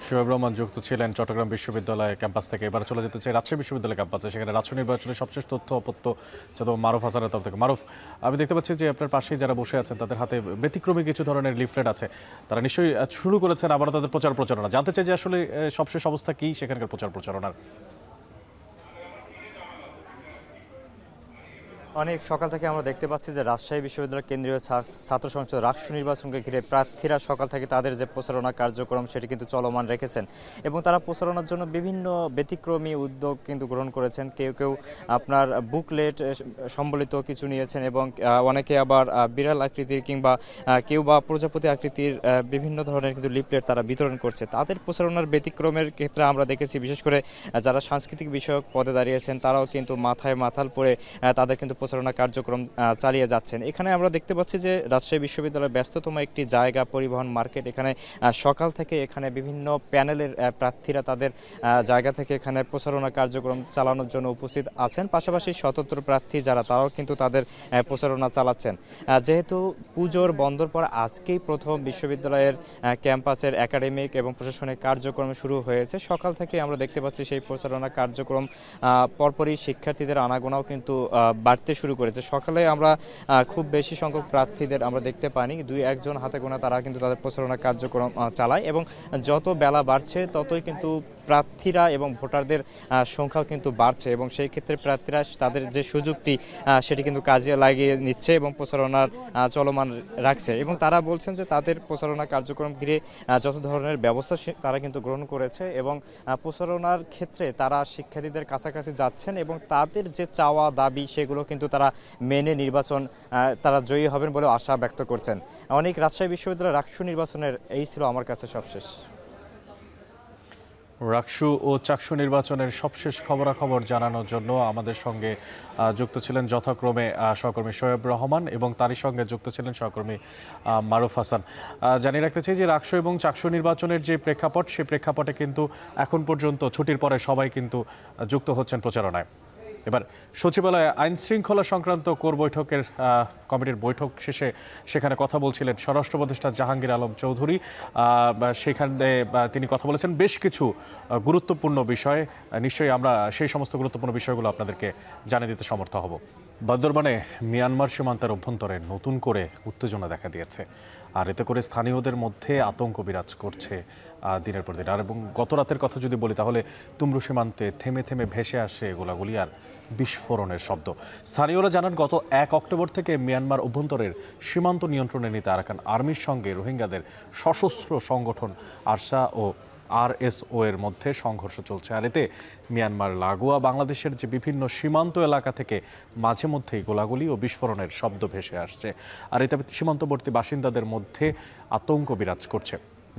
শোয়েব রহমান যুক্ত ছিলেন চট্টগ্রাম বিশ্ববিদ্যালয় ক্যাম্পাস থেকে। এবার চলে যেতে চাই রাজশাহী বিশ্ববিদ্যালয় ক্যাম্পাসে, সেখানে রাজশাহী নির্বাচনের সবশেষ তথ্য আপত্য মারুফ হাসানের তরফ থেকে। মারুফ, আমি দেখতে পাচ্ছি যে আপনার পাশেই যারা বসে আছেন তাদের হাতে ব্যতিক্রমী কিছু ধরনের লিফলেট আছে, তারা নিশ্চয়ই শুরু করেছেন আবার তাদের প্রচারণা। জানতে চাই যে আসলে সবশেষ অবস্থা কি সেখানকার প্রচারণার।
অনেক সকাল থেকে আমরা দেখতে পাচ্ছি যে রাজশাহী বিশ্ববিদ্যালয় কেন্দ্রীয় ছাত্র সংসদ রাকসু নির্বাচনকে ঘিরে প্রার্থীরা সকাল থেকে তাদের যে প্রচারণা কার্যক্রম সেটি কিন্তু চলমান রেখেছেন এবং তারা প্রচারণার জন্য বিভিন্ন ব্যতিক্রমী উদ্যোগ কিন্তু গ্রহণ করেছেন। কেউ কেউ আপনার বুকলেট সম্বলিত কিছু নিয়েছেন এবং অনেকে আবার বিড়াল আকৃতির কিংবা কেউ বা প্রজাপতি আকৃতির বিভিন্ন ধরনের কিন্তু লিফলেট তারা বিতরণ করছে। তাদের প্রচারণার ব্যতিক্রমের ক্ষেত্রে আমরা দেখেছি বিশেষ করে যারা সাংস্কৃতিক বিষয়ক পদে দাঁড়িয়েছেন তারাও কিন্তু মাথায় মাথাল পরে তাদের কিন্তু প্রচারণা কার্যক্রম চালিয়ে যাচ্ছেন। এখানে আমরা দেখতে পাচ্ছি যে রাজশাহী বিশ্ববিদ্যালয়ের ব্যস্ততম একটি জায়গা পরিবহন মার্কেট, এখানে সকাল থেকে এখানে বিভিন্ন প্যানেলের প্রার্থীরা তাদের জায়গা থেকে এখানে প্রচারণা কার্যক্রম চালানোর জন্য উপস্থিত আছেন। পাশাপাশি স্বতন্ত্র প্রার্থী যারা তারাও কিন্তু তাদের প্রচারণা চালাচ্ছেন। যেহেতু পুজোর বন্দর পর আজকেই প্রথম বিশ্ববিদ্যালয়ের ক্যাম্পাসের একাডেমিক এবং প্রশাসনিক কার্যক্রম শুরু হয়েছে, সকাল থেকে আমরা দেখতে পাচ্ছি সেই প্রচারণা কার্যক্রম পরপরই শিক্ষার্থীদের আনাগোনাও কিন্তু বাড়তে শুরু করেছে। সকালে আমরা খুব বেশি সংখ্যক প্রার্থীদের আমরা দেখতে পাইনি, 2-1 হাতে গোনা তারা কিন্তু তাদের প্রচারণা কার্যক্রম চালায় এবং যত বেলা বাড়ছে ততই কিন্তু প্রার্থীরা এবং ভোটারদের সংখ্যাও কিন্তু বাড়ছে এবং সেই ক্ষেত্রে প্রার্থীরা তাদের যে সুযোগটি সেটি কিন্তু কাজে লাগিয়ে নিচ্ছে এবং প্রচারণার চলমান রাখছে এবং তারা বলছেন যে তাদের প্রচারণা কার্যক্রম ঘিরে যত ধরনের ব্যবস্থা তারা কিন্তু গ্রহণ করেছে এবং প্রচারণার ক্ষেত্রে তারা শিক্ষার্থীদের কাছাকাছি যাচ্ছেন এবং তাদের যে চাওয়া দাবি সেগুলো কিন্তু তারা মেনে নির্বাচন তারা জয়ী হবেন বলে আশা ব্যক্ত করছেন। অনেক রাজশাহী বিশ্ববিদ্যালয়ের রাকসু নির্বাচনের এই ছিল আমার কাছে সবশেষ।
রাকসু ও চাকসু নির্বাচনের সবশেষ খবরাখবর জানানোর জন্য আমাদের সঙ্গে যুক্ত ছিলেন যথাক্রমে সহকর্মী শোয়েব রহমান এবং তারই সঙ্গে যুক্ত ছিলেন সহকর্মী মারুফ হাসান। জানিয়ে রাখতে চাই যে রাকসু এবং চাকসু নির্বাচনের যে প্রেক্ষাপট, সেই প্রেক্ষাপটে কিন্তু এখন পর্যন্ত ছুটির পরে সবাই কিন্তু যুক্ত হচ্ছেন প্রচারণায়। এবার সচিবালয়ে আইন শৃঙ্খলা সংক্রান্ত কোর বৈঠকের কমিটির বৈঠক শেষে সেখানে কথা বলছিলেন স্বরাষ্ট্র উপদেষ্টা জাহাঙ্গীর আলম চৌধুরী। সেখানে তিনি কথা বলেছেন বেশ কিছু গুরুত্বপূর্ণ বিষয়। নিশ্চয়ই আমরা সেই সমস্ত গুরুত্বপূর্ণ বিষয়গুলো আপনাদেরকে জানিয়ে দিতে সমর্থ হব। বান্দরবানে মিয়ানমার সীমান্তের অভ্যন্তরে নতুন করে উত্তেজনা দেখা দিয়েছে, আর এতে করে স্থানীয়দের মধ্যে আতঙ্ক বিরাজ করছে দিনের পর দিন। আর এবং গত রাতের কথা যদি বলি তাহলে তুমরু সীমান্তে থেমে থেমে ভেসে আসে গোলাগুলি আর বিস্ফোরণের শব্দ। স্থানীয়রা জানান গত 1 অক্টোবর থেকে মিয়ানমার অভ্যন্তরের সীমান্ত নিয়ন্ত্রণে নিতে আরাকান আর্মির সঙ্গে রোহিঙ্গাদের সশস্ত্র সংগঠন আরসা ও আরএসও এর মধ্যে সংঘর্ষ চলছে। আর এতে মিয়ানমার লাগোয়া বাংলাদেশের যে বিভিন্ন সীমান্ত এলাকা থেকে মাঝে মধ্যেই গোলাগুলি ও বিস্ফোরণের শব্দ ভেসে আসছে, আর এতে সীমান্তবর্তী বাসিন্দাদের মধ্যে আতঙ্ক বিরাজ করছে।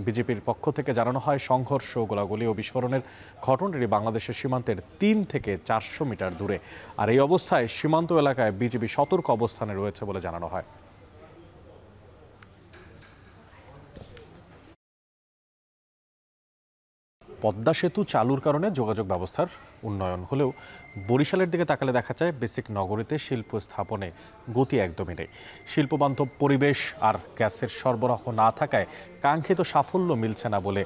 বিজেপির পক্ষ থেকে জানানো হয় সংঘর্ষ, গোলাগুলি ও বিস্ফোরণের ঘটনাটি বাংলাদেশের সীমান্তের 3 থেকে 400 মিটার দূরে। আর এই অবস্থায় সীমান্ত এলাকায় বিজেপি সতর্ক অবস্থানে রয়েছে বলে জানানো হয়। পদ্মা সেতু চালুর কারণে যোগাযোগ ব্যবস্থার উন্নয়ন হলেও বরিশালের দিকে তাকালে দেখা যায় বেসিক নগরীতে শিল্প স্থাপনে গতি একদমই নেই। শিল্পবান্ধব পরিবেশ আর গ্যাসের সরবরাহ না থাকায় কাঙ্ক্ষিত সাফল্য মিলছে না বলে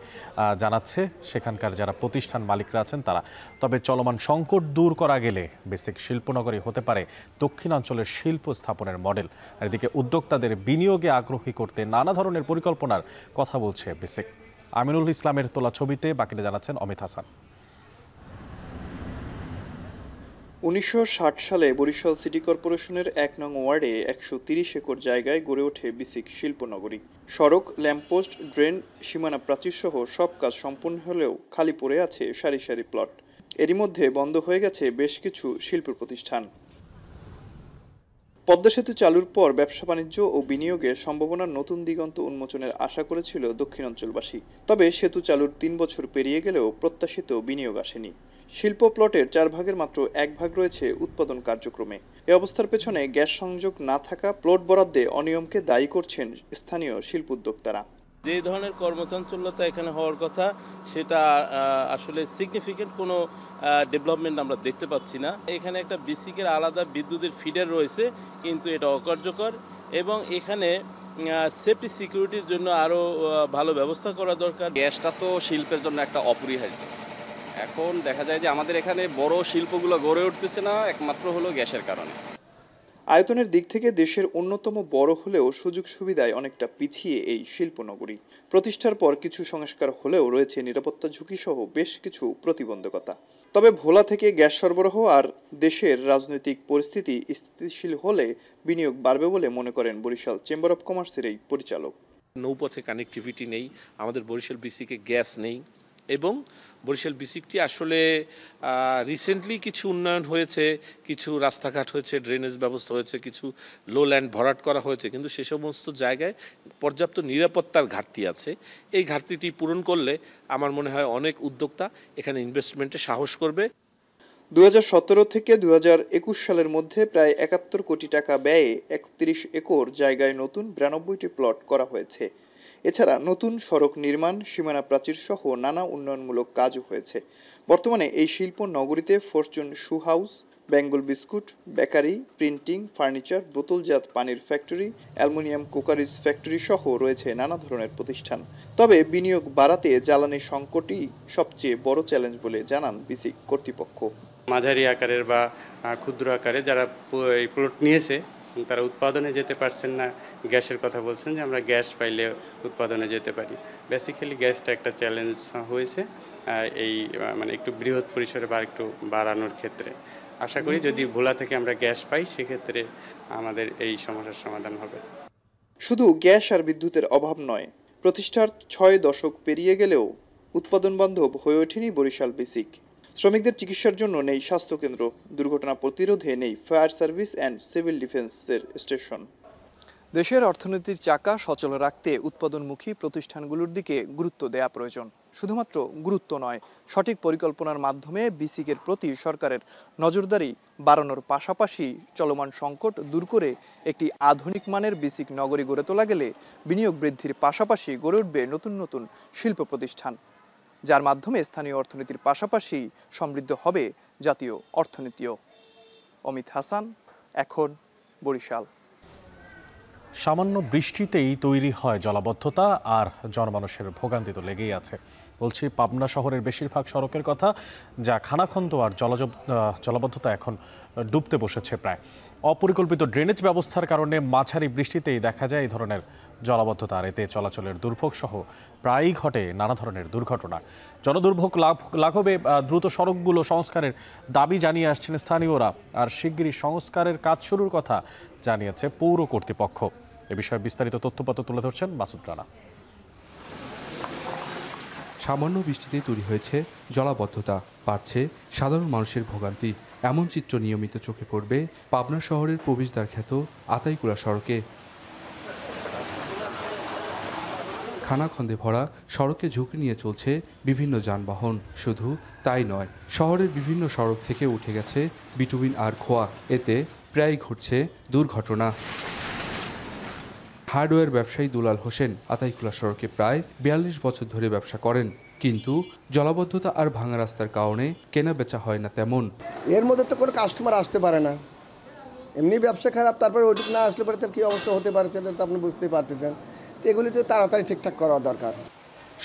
জানাচ্ছে সেখানকার যারা প্রতিষ্ঠান মালিকরা আছেন তারা। তবে চলমান সংকট দূর করা গেলে বেসিক শিল্পনগরী হতে পারে দক্ষিণাঞ্চলের শিল্প স্থাপনের মডেল। আর এদিকে উদ্যোক্তাদের বিনিয়োগে আগ্রহী করতে নানা ধরনের পরিকল্পনার কথা বলছে বেসিক। আমিনুল ইসলামের তোলা ছবিতে বাকিটা জানাচ্ছেন অমিত হাসান।
1960 সালে বরিশাল সিটি কর্পোরেশনের 1 নং ওয়ার্ডে 130 একর জায়গায় গড়ে ওঠে বিসিক শিল্পনগরী। সড়ক, ল্যাম্পপোস্ট, ড্রেন, সীমানা প্রাচীর সহ সব কাজ সম্পূর্ণ হলেও খালি পড়ে আছে সারি সারি প্লট। এরই মধ্যে বন্ধ হয়ে গেছে বেশ কিছু শিল্প প্রতিষ্ঠান। পদ্মা সেতু চালুর পর ব্যবসা বাণিজ্য ও বিনিয়োগের সম্ভাবনার নতুন দিগন্ত উন্মোচনের আশা করেছিল দক্ষিণাঞ্চলবাসী। তবে সেতু চালুর 3 বছর পেরিয়ে গেলেও প্রত্যাশিত বিনিয়োগ আসেনি। শিল্প প্লটের 4 ভাগের মাত্র 1 ভাগ রয়েছে উৎপাদন কার্যক্রমে। এ অবস্থার পেছনে গ্যাস সংযোগ না থাকা, প্লট বরাদ্দে অনিয়মকে দায়ী করছেন স্থানীয় শিল্প উদ্যোক্তারা।
যে ধরনের কর্মচাঞ্চল্যতা এখানে হওয়ার কথা সেটা আসলে সিগনিফিকেন্ট কোনো ডেভেলপমেন্ট আমরা দেখতে পাচ্ছি না। এখানে একটা বেসিকের আলাদা বিদ্যুতের ফিডার রয়েছে কিন্তু এটা অকার্যকর এবং এখানে সেফটি সিকিউরিটির জন্য আরও ভালো ব্যবস্থা করা দরকার।
গ্যাসটা তো শিল্পের জন্য একটা অপরিহার্য। এখন দেখা যায় যে আমাদের এখানে বড় শিল্পগুলো গড়ে উঠতেছে না একমাত্র হলো গ্যাসের কারণে।
আয়তনের দিক থেকে দেশের অন্যতম বড় হলেও সুযোগ সুবিধায় অনেকটা পিছিয়ে এই শিল্পনগরী। প্রতিষ্ঠার পর কিছু সংস্কার হলেও রয়েছে নিরাপত্তা ঝুঁকি সহ বেশ কিছু প্রতিবন্ধকতা। তবে ভোলা থেকে গ্যাস সরবরাহ আর দেশের রাজনৈতিক পরিস্থিতি স্থিতিশীল হলে বিনিয়োগ বাড়বে বলে মনে করেন বরিশাল চেম্বার অব কমার্সের এই পরিচালক।
নৌপথে কানেক্টিভিটি নেই, আমাদের বরিশাল বিসিকে গ্যাস নেই, এবং বরিশাল বিসিকটি আসলে রিসেন্টলি কিছু উন্নয়ন হয়েছে, কিছু রাস্তাঘাট হয়েছে, ড্রেনেজ ব্যবস্থা হয়েছে, কিছু লো ল্যান্ড ভরাট করা হয়েছে, কিন্তু সে সমস্ত জায়গায় পর্যাপ্ত নিরাপত্তার ঘাটতি আছে। এই ঘাটতিটি পূরণ করলে আমার মনে হয় অনেক উদ্যোক্তা এখানে ইনভেস্টমেন্টে সাহস করবে।
2017 থেকে 2021 সালের মধ্যে প্রায় 71 কোটি টাকা ব্যয়ে 31 একর জায়গায় নতুন 92টি প্লট করা হয়েছে। এছাড়া নতুন সড়ক নির্মাণ, সীমানা প্রাচীর সহ নানা উন্নয়নমূলক কাজও হয়েছে। বর্তমানে এই শিল্প নগরীতে Fortune shoe house, Bengal biscuit, bakery, printing, furniture, বোতলজাত পানির ফ্যাক্টরি, অ্যালুমিনিয়াম কুকারিজ ফ্যাক্টরি সহ রয়েছে নানা ধরনের প্রতিষ্ঠান। তবে বিনিয়োগ বাড়াতে জ্বালানি সংকটই সবচেয়ে বড় চ্যালেঞ্জ বলে জানান বিসিক কর্তৃপক্ষ।
মাঝারি আকারের বা ক্ষুদ্র আকারে যারা এই প্লট নিয়েছে তারা উৎপাদনে যেতে পারছেন না। গ্যাসের কথা বলছেন যে আমরা গ্যাস পাইলে উৎপাদনে যেতে পারি। বেসিক্যালি গ্যাসটা একটা চ্যালেঞ্জ হয়েছে এই মানে একটু বৃহৎ পরিসরে বা একটু বাড়ানোর ক্ষেত্রে। আশা করি যদি ভোলা থেকে আমরা গ্যাস পাই সেক্ষেত্রে আমাদের এই সমস্যার সমাধান হবে।
শুধু গ্যাস আর বিদ্যুতের অভাব নয়, প্রতিষ্ঠার 6 দশক পেরিয়ে গেলেও উৎপাদন বান্ধব হয়ে ওঠেনি বরিশাল বিসিক। শ্রমিকদের চিকিৎসার জন্য নেই স্বাস্থ্যকেন্দ্র, দুর্ঘটনা প্রতিরোধে নেই ফায়ার সার্ভিস অ্যান্ড সিভিল ডিফেন্সের স্টেশন। দেশের অর্থনীতির চাকা সচল রাখতে উৎপাদনমুখী প্রতিষ্ঠানগুলোর দিকে গুরুত্ব দেয়া প্রয়োজন। শুধুমাত্র গুরুত্ব নয়, সঠিক পরিকল্পনার মাধ্যমে বিসিকের প্রতি সরকারের নজরদারি বাড়ানোর পাশাপাশি চলমান সংকট দূর করে একটি আধুনিক মানের বিসিক নগরী গড়ে তোলা গেলে বিনিয়োগ বৃদ্ধির পাশাপাশি গড়ে উঠবে নতুন নতুন শিল্প প্রতিষ্ঠান, যার মাধ্যমে স্থানীয় অর্থনীতির পাশাপাশি সমৃদ্ধ হবে জাতীয় অর্থনীতিও। অমিত হাসান, এখন, বরিশাল।
সামান্য বৃষ্টিতেই তৈরি হয় জলাবদ্ধতা আর জনমানুষের ভোগান্তি তো লেগেই আছে। বলছি পাবনা শহরের বেশিরভাগ সড়কের কথা, যা খানাখন্দ আর জলাবদ্ধতা এখন ডুবতে বসেছে প্রায়। অপরিকল্পিত ড্রেনেজ ব্যবস্থার কারণে মাঝারি বৃষ্টিতেই দেখা যায় এই ধরনের জলাবদ্ধতা, আর এতে চলাচলের দুর্ভোগ সহ প্রায়ই ঘটে নানা ধরনের দুর্ঘটনা। জনদুর্ভোগ লাঘবে দ্রুত সড়কগুলো সংস্কারের দাবি জানিয়ে আসছেন স্থানীয়রা, আর শিগগিরই সংস্কারের কাজ শুরুর কথা জানিয়েছে পৌর কর্তৃপক্ষ। এ বিষয়ে বিস্তারিত তথ্যপত্র তুলে ধরছেন মাসুদ রানা।
সামান্য বৃষ্টিতে তৈরি হয়েছে জলাবদ্ধতা, বাড়ছে সাধারণ মানুষের ভোগান্তি। এমন চিত্র নিয়মিত চোখে পড়বে পাবনা শহরের প্রবেশদ্বার খ্যাত আতাইকুলা সড়কে। খানাখন্দে ভরা সড়কে ঝুঁকি নিয়ে চলছে বিভিন্ন যানবাহন। শুধু তাই নয়, শহরের বিভিন্ন সড়ক থেকে উঠে গেছে বিটুমিন আর খোয়া। এতে প্রায়ই ঘটছে দুর্ঘটনা। হার্ডওয়্যার ব্যবসায়ী দুলাল হোসেন আতাইকুলা সড়কে প্রায় 42 বছর ধরে ব্যবসা করেন, কিন্তু জলাবদ্ধতা আর ভাঙা রাস্তার কারণে কেনা বেচা হয় না তেমন।
এর মধ্যে তো কোনো কাস্টমার আসতে পারে না, এমনি ব্যবসা খারাপ, তারপরে ওইটুকু না আসলে পরে তার কী অবস্থা হতে পারে সেটা তো আপনি বুঝতেই পারতেছেন। তো এগুলি তো তাড়াতাড়ি ঠিকঠাক করা দরকার।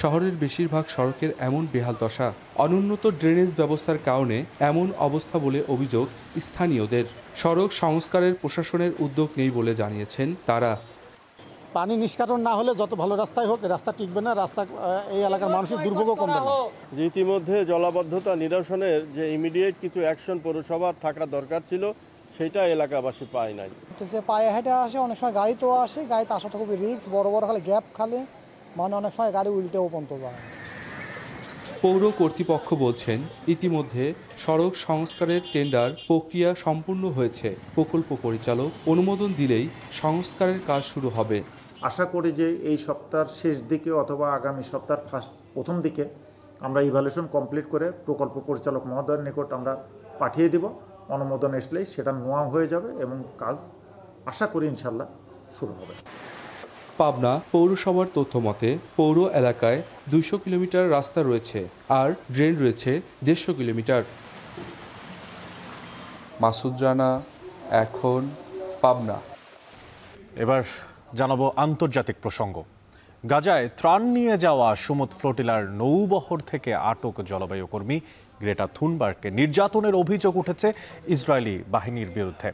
শহরের বেশিরভাগ সড়কের এমন বেহাল দশা, অনুন্নত ড্রেনেজ ব্যবস্থার কারণে এমন অবস্থা বলে অভিযোগ স্থানীয়দের। সড়ক সংস্কারের প্রশাসনের উদ্যোগ নেই বলে জানিয়েছেন তারা।
পানি নিষ্কাশন না হলে যত ভালো রাস্তায় হোক রাস্তা টিকবে না, রাস্তা এই এলাকার মানুষের দুর্ভোগও কমবে না।
যে ইতিমধ্যে জলাবদ্ধতা নিরসনের যে ইমিডিয়েট কিছু অ্যাকশন পৌরসভার থাকা দরকার ছিল সেটা এলাকাবাসী পায় নাই।
পায়ে হেঁটে আসে, অনেক সময় গাড়ি তো আসে, গাড়িতে আসাটা খুবই রিস্ক, বড় বড় খালি গ্যাপ খালে মানে অনেক সময় গাড়ি উল্টেও পর্যন্ত যায়।
পৌর কর্তৃপক্ষ বলছেন ইতিমধ্যে সড়ক সংস্কারের টেন্ডার প্রক্রিয়া সম্পূর্ণ হয়েছে। প্রকল্প পরিচালক অনুমোদন দিলেই সংস্কারের কাজ শুরু হবে।
আশা করি যে এই সপ্তাহের শেষ দিকে অথবা আগামী সপ্তাহের প্রথম দিকে আমরা ইভ্যালুয়েশন কমপ্লিট করে প্রকল্প পরিচালক মহোদয়ের নিকট আমরা পাঠিয়ে দেব। অনুমোদন আসলেই সেটা নোয়া হয়ে যাবে এবং কাজ আশা করি ইনশাল্লাহ শুরু হবে।
পাবনা পৌরসভার তথ্য মতে পৌর এলাকায় 200 কিলোমিটার রাস্তা রয়েছে আর ড্রেন রয়েছে 150 কিলোমিটার। মাসুদ রানা, এখন, পাবনা।
এবার জানাবো আন্তর্জাতিক প্রসঙ্গ। গাজায় ত্রাণ নিয়ে যাওয়া সমুদ্র ফ্লোটিলার নৌবহর থেকে আটক জলবায়ু কর্মী গ্রেটা থুনবার্গকে নির্যাতনের অভিযোগ উঠেছে ইসরায়েলি বাহিনীর বিরুদ্ধে।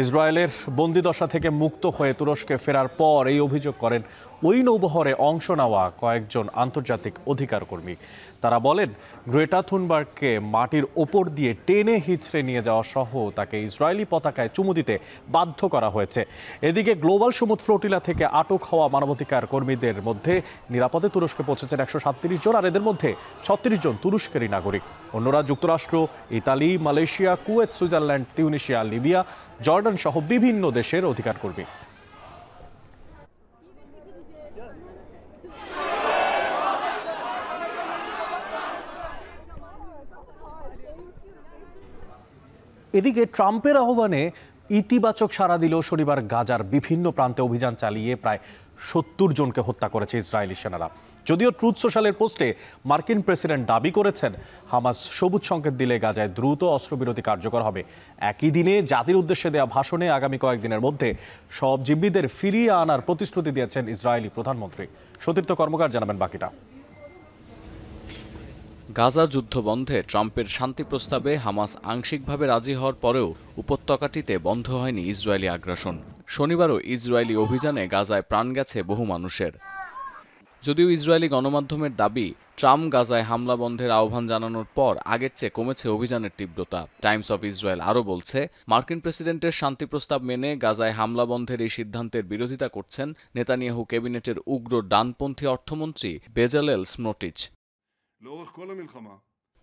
ইসরায়েলের বন্দিদশা থেকে মুক্ত হয়ে তুরস্কে ফেরার পর এই অভিযোগ করেন ওই নৌবহরে অংশ নেওয়া কয়েকজন আন্তর্জাতিক অধিকার কর্মী। তারা বলেন, গ্রেটা থুনবার্গকে মাটির ওপর দিয়ে টেনে হিঁচড়ে নিয়ে যাওয়া সহ তাকে ইসরায়েলি পতাকায় চুমু দিতে বাধ্য করা হয়েছে। এদিকে গ্লোবাল সমুদ্র ফ্লোটিলা থেকে আটক হওয়া মানবাধিকার কর্মীদের মধ্যে নিরাপদে তুরস্কে পৌঁছেছেন 137 জন, আর এদের মধ্যে 36 জন তুরস্কেরই নাগরিক। অন্যরা যুক্তরাষ্ট্র, Italy, Malaysia, Kuwait, Switzerland, Tunisia, Libya, Jordan সহ বিভিন্ন দেশের অধিকার কর্মী। এদিকে ট্রাম্পের আহ্বানে ইতিবাচক সাড়া দিলেও শনিবার গাজার বিভিন্ন প্রান্তে অভিযান চালিয়ে প্রায় 70 জনকে হত্যা করেছে ইসরায়েলি সেনারা। যদিও ট্রুথ সোশ্যালের পোস্টে মার্কিন প্রেসিডেন্ট দাবি করেছেন হামাস সবুজ সংকেত দিলে গাজায় দ্রুত অস্ত্রবিরতি কার্যকর হবে। একই দিনে জাতির উদ্দেশ্যে দেওয়া ভাষণে আগামী কয়েকদিনের মধ্যে সব জিম্মিদের ফিরিয়ে আনার প্রতিশ্রুতি দিয়েছেন ইসরায়েলি প্রধানমন্ত্রী। সতীর্থ কর্মকার জানাবেন বাকিটা।
গাজা যুদ্ধ বন্ধে ট্রাম্পের শান্তি প্রস্তাবে হামাস আংশিকভাবে রাজি হওয়ার পরেও উপত্যকাটিতে বন্ধ হয়নি ইসরায়েলি আগ্রাসন। শনিবারও ইসরায়েলি অভিযানে গাজায় প্রাণ গেছে বহু মানুষের। যদিও ইসরায়েলি গণমাধ্যমের দাবি, ট্রাম্প গাজায় হামলা বন্ধের আহ্বান জানানোর পর আগের চেয়ে কমেছে অভিযানের তীব্রতা। টাইমস অফ ইসরায়েল আরও বলছে, মার্কিন প্রেসিডেন্টের শান্তি প্রস্তাব মেনে গাজায় হামলা বন্ধের এই সিদ্ধান্তের বিরোধিতা করছেন নেতানিয়াহু ক্যাবিনেটের উগ্র ডানপন্থী অর্থমন্ত্রী বেজালেল স্মোট্রিচ।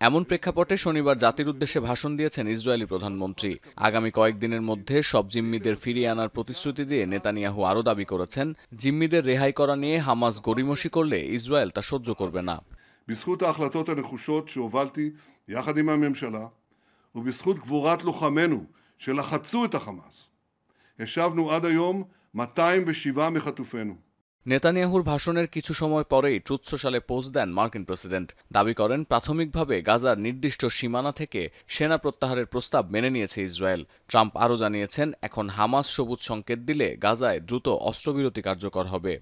এমন প্রেক্ষাপটে শনিবার জাতির উদ্দেশ্যে ভাষণ দিয়েছেন ইসরায়েলি প্রধানমন্ত্রী। আগামী কয়েকদিনের মধ্যে সব জিম্মিদের ফিরিয়ে আনার প্রতিশ্রুতি দিয়ে নেতানিয়াহু আরও দাবি করেছেন, জিম্মিদের রেহাই করা নিয়ে হামাস গড়িমসি করলে ইসরায়েল তা সহ্য করবে না।
בזכות ההחלטות הנחושות שהובלתי יחד עם הממשלה ובזכות גבורת לוחמינו שלחצו את החמאס השבנו עד היום 207 מחטופינו।
নেতানিয়াহুর ভাষণের কিছু সময় পরেই ট্রুথ সোশ্যালে পোস্ট দেন মার্কিন প্রেসিডেন্ট। দাবি করেন, প্রাথমিকভাবে গাজার নির্দিষ্ট সীমানা থেকে সেনা প্রত্যাহারের প্রস্তাব মেনে নিয়েছে ইসরায়েল। ট্রাম্প আরও জানিয়েছেন, এখন হামাস সবুজ সংকেত দিলে গাজায় দ্রুত অস্ত্রবিরতি কার্যকর হবে।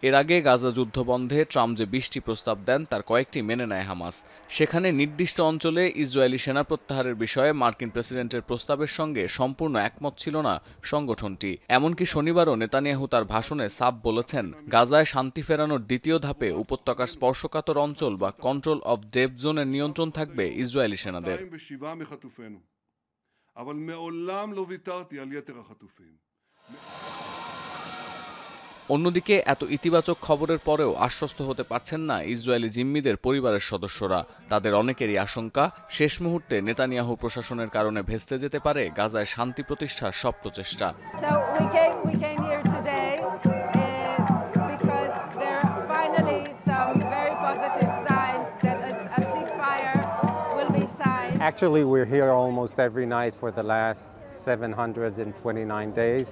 এর আগে গাজা যুদ্ধ বন্ধে ট্রাম্প যে 20টি প্রস্তাব দেন তার কয়েকটি মেনে নেয় হামাস। সেখানে নির্দিষ্ট অঞ্চলে ইসরায়েলি সেনা প্রত্যাহারের বিষয়ে মার্কিন প্রেসিডেন্টের প্রস্তাবের সঙ্গে সম্পূর্ণ একমত ছিল না সংগঠনটি। এমনকি শনিবারও নেতানিয়াহু তার ভাষণে সাফ বলেছেন, গাজায় শান্তি ফেরানোর দ্বিতীয় ধাপে উপত্যকার স্পর্শকাতর অঞ্চল বা কন্ট্রোল অফ ডেড জোনের নিয়ন্ত্রণ থাকবে ইসরায়েলি সেনাদের। অন্যদিকে এত ইতিবাচক খবরের পরেও আশ্বস্ত হতে পারছেন না ইসরায়েলি জিম্মিদের পরিবারের সদস্যরা। তাদের অনেকেরই আশঙ্কা, শেষ মুহূর্তে নেতানিয়াহু প্রশাসনের কারণে ভেস্তে যেতে পারে গাজায় শান্তি প্রতিষ্ঠার সব প্রচেষ্টা।
Actually, we're here almost every night for the last 729 days,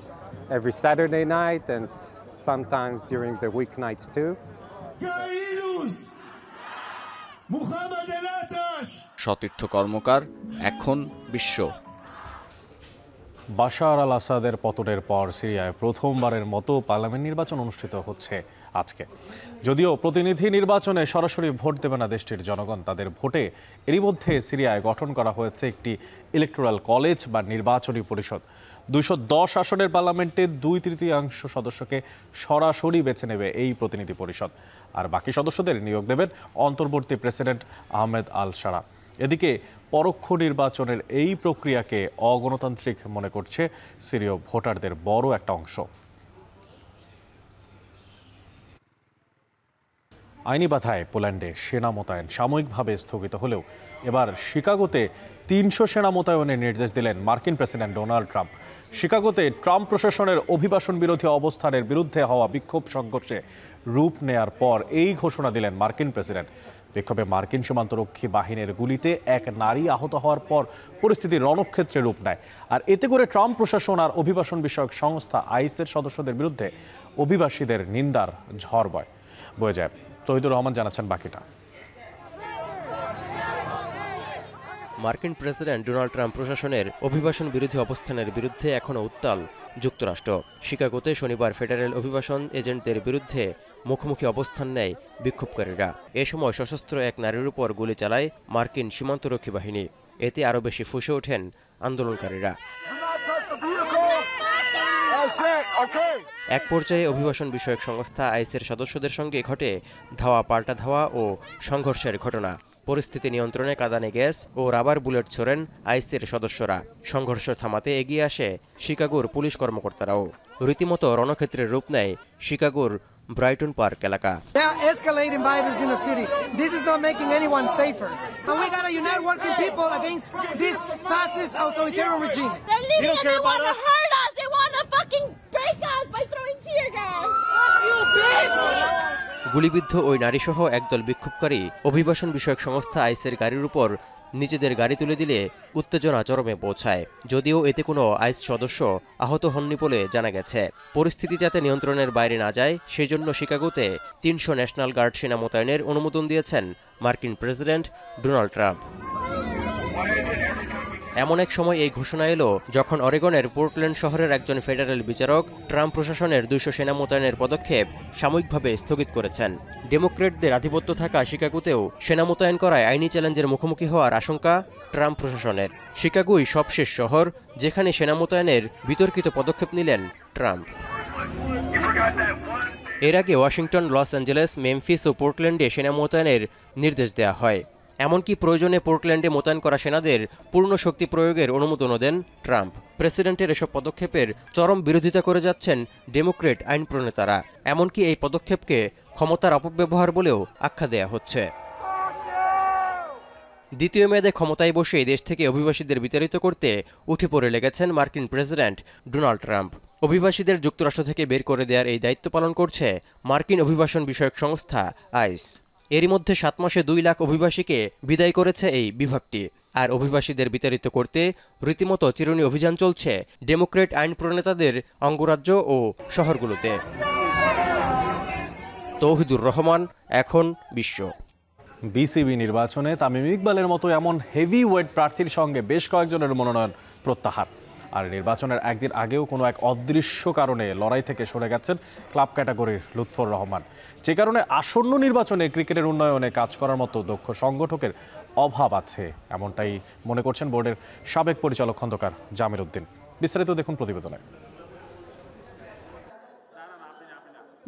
every Saturday night and sometimes during the weeknights too.
সতীর্থ কর্মকার, এখন বিশ্ব।
বাশার আল আসাদের পতনের পর সিরিয়ায় প্রথমবারের মতো পার্লামেন্ট নির্বাচন অনুষ্ঠিত হচ্ছে আজকে। যদিও প্রতিনিধি নির্বাচনে সরাসরি ভোট দেবে না দেশটির জনগণ, তাদের ভোটে এরই মধ্যে সিরিয়ায় গঠন করা হয়েছে একটি ইলেকটোরাল কলেজ বা নির্বাচনী পরিষদ। 210 আসনের পার্লামেন্টে 2/3 সদস্যকে সরাসরি বেছে নেবে এই প্রতিনিধি পরিষদ, আর বাকি সদস্যদের নিয়োগ দেবেন অন্তর্বর্তী প্রেসিডেন্ট আহমেদ আল শারা। এদিকে পরোক্ষ নির্বাচনের এই প্রক্রিয়াকে অগণতান্ত্রিক মনে করছে সিরীয় ভোটারদের বড় একটা অংশ। আইনি বাধায় পোল্যান্ডে সেনা মোতায়েন সাময়িকভাবে স্থগিত হলেও এবার শিকাগোতে 300 সেনা মোতায়েনের নির্দেশ দিলেন মার্কিন প্রেসিডেন্ট ডোনাল্ড ট্রাম্প। শিকাগোতে ট্রাম্প প্রশাসনের অভিবাসন বিরোধী অবস্থানের বিরুদ্ধে হওয়া বিক্ষোভ সংঘর্ষে রূপ নেয়ার পর এই ঘোষণা দিলেন মার্কিন প্রেসিডেন্ট। বিক্ষোভে মার্কিন সীমান্তরক্ষী বাহিনীর গুলিতে এক নারী আহত হওয়ার পর পরিস্থিতি রণক্ষেত্রে রূপ নেয়, আর এতে করে ট্রাম্প প্রশাসন আর অভিবাসন বিষয়ক সংস্থা আইসের সদস্যদের বিরুদ্ধে অভিবাসীদের নিন্দার ঝড় বয়ে যায়। তহিদুর রহমান জানাচ্ছেন বাকিটা।
মার্কিন প্রেসিডেন্ট ডোনাল্ড ট্রাম্প প্রশাসনের অভিবাসন বিরোধী অবস্থানের বিরুদ্ধে এখনও উত্তাল যুক্তরাষ্ট্র। শিকাগোতে শনিবার ফেডারেল অভিবাসন এজেন্টদের বিরুদ্ধে মুখোমুখি অবস্থান নেয় বিক্ষোভকারীরা। এ সময় সশস্ত্র এক নারীর উপর গুলি চালায় মার্কিন সীমান্তরক্ষী বাহিনী। এতে আরও বেশি ফুঁসে ওঠেন আন্দোলনকারীরা। এক পর্যায়ে অভিবাসন বিষয়ক সংস্থা আইসের সদস্যদের সঙ্গে ঘটে ধাওয়া পাল্টা ধাওয়া ও সংঘর্ষের ঘটনা। পরিস্থিতি নিয়ন্ত্রণে কাঁদানে গ্যাস ও রাবার বুলেট ছোড়েন আইসের সদস্যরা। সংঘর্ষ থামাতে এগিয়ে আসে শিকাগোর পুলিশ কর্মকর্তারাও। রীতিমতো রণক্ষেত্রের রূপ নেয় শিকাগোর ব্রাইটন পার্ক এলাকা। গুলিবিদ্ধ ওই নারীসহ একদল বিক্ষোভকারী অভিবাসন বিষয়ক সংস্থা আইসের গাড়ির উপর নিজেদের গাড়ি তুলে দিলে উত্তেজনা চরমে পৌঁছায়। যদিও এতে কোনো আইস সদস্য আহত হননি বলে জানা গেছে। পরিস্থিতি যাতে নিয়ন্ত্রণের বাইরে না যায় সেজন্য শিকাগোতে 300 ন্যাশনাল গার্ড সেনা মোতায়েনের অনুমোদন দিয়েছেন মার্কিন প্রেসিডেন্ট ডোনাল্ড ট্রাম্প। এমন এক সময় এই ঘোষণা এলো যখন অরেগনের পোর্টল্যান্ড শহরের একজন ফেডারেল বিচারক ট্রাম্প প্রশাসনের 200 সেনা মোতায়েনের পদক্ষেপ সাময়িকভাবে স্থগিত করেছেন। ডেমোক্রেটদের আধিপত্য থাকা শিকাগোতেও সেনা মোতায়েন করায় আইনি চ্যালেঞ্জের মুখোমুখি হওয়ার আশঙ্কা ট্রাম্প প্রশাসনের। শিকাগোই সবশেষ শহর যেখানে সেনা মোতায়েনের বিতর্কিত পদক্ষেপ নিলেন ট্রাম্প। এর আগে ওয়াশিংটন, লস অ্যাঞ্জেলেস, মেমফিস ও পোর্টল্যান্ডে সেনা মোতায়েনের নির্দেশ দেওয়া হয়। এমনকি প্রয়োজনে পোর্টল্যান্ডে মোতায়েন করা সেনাদের পূর্ণ শক্তি প্রয়োগের অনুমোদনও দেন ট্রাম্প। প্রেসিডেন্টের এসব পদক্ষেপের চরম বিরোধিতা করে যাচ্ছেন ডেমোক্রেট আইন প্রণেতারা। এমনকি এই পদক্ষেপকে ক্ষমতার অপব্যবহার বলেও আখ্যা দেয়া হচ্ছে। দ্বিতীয় মেয়াদে ক্ষমতায় বসে দেশ থেকে অভিবাসীদের বিতাড়িত করতে উঠে পড়ে লেগেছেন মার্কিন প্রেসিডেন্ট ডোনাল্ড ট্রাম্প। অভিবাসীদের যুক্তরাষ্ট্র থেকে বের করে দেওয়ার এই দায়িত্ব পালন করছে মার্কিন অভিবাসন বিষয়ক সংস্থা আইস। এরই মধ্যে 7 মাসে 2 লাখ অভিবাসীকে বিদায় করেছে এই বিভাগটি। আর অভিবাসীদের বিতাড়িত করতে রীতিমতো চিরুনি অভিযান চলছে ডেমোক্রেট আইন প্রণেতাদের অঙ্গরাজ্য ও শহরগুলোতে। তৌহিদুর রহমান, এখন বিশ্ব।
বিসিবি নির্বাচনে তামিম ইকবালের মতো এমন হেভি ওয়েট প্রার্থীর সঙ্গে বেশ কয়েকজনের মনোনয়ন প্রত্যাহার। আর নির্বাচনের একদিন আগেও কোনো এক অদৃশ্য কারণে লড়াই থেকে সরে গেছেন ক্লাব ক্যাটাগরির লুৎফর রহমান, যে কারণে আসন্ন নির্বাচনে ক্রিকেটের উন্নয়নে কাজ করার মতো দক্ষ সংগঠকের অভাব আছে, এমনটাই মনে করছেন বোর্ডের সাবেক পরিচালক খন্দকার জামির উদ্দিন। বিস্তারিত দেখুন প্রতিবেদনে।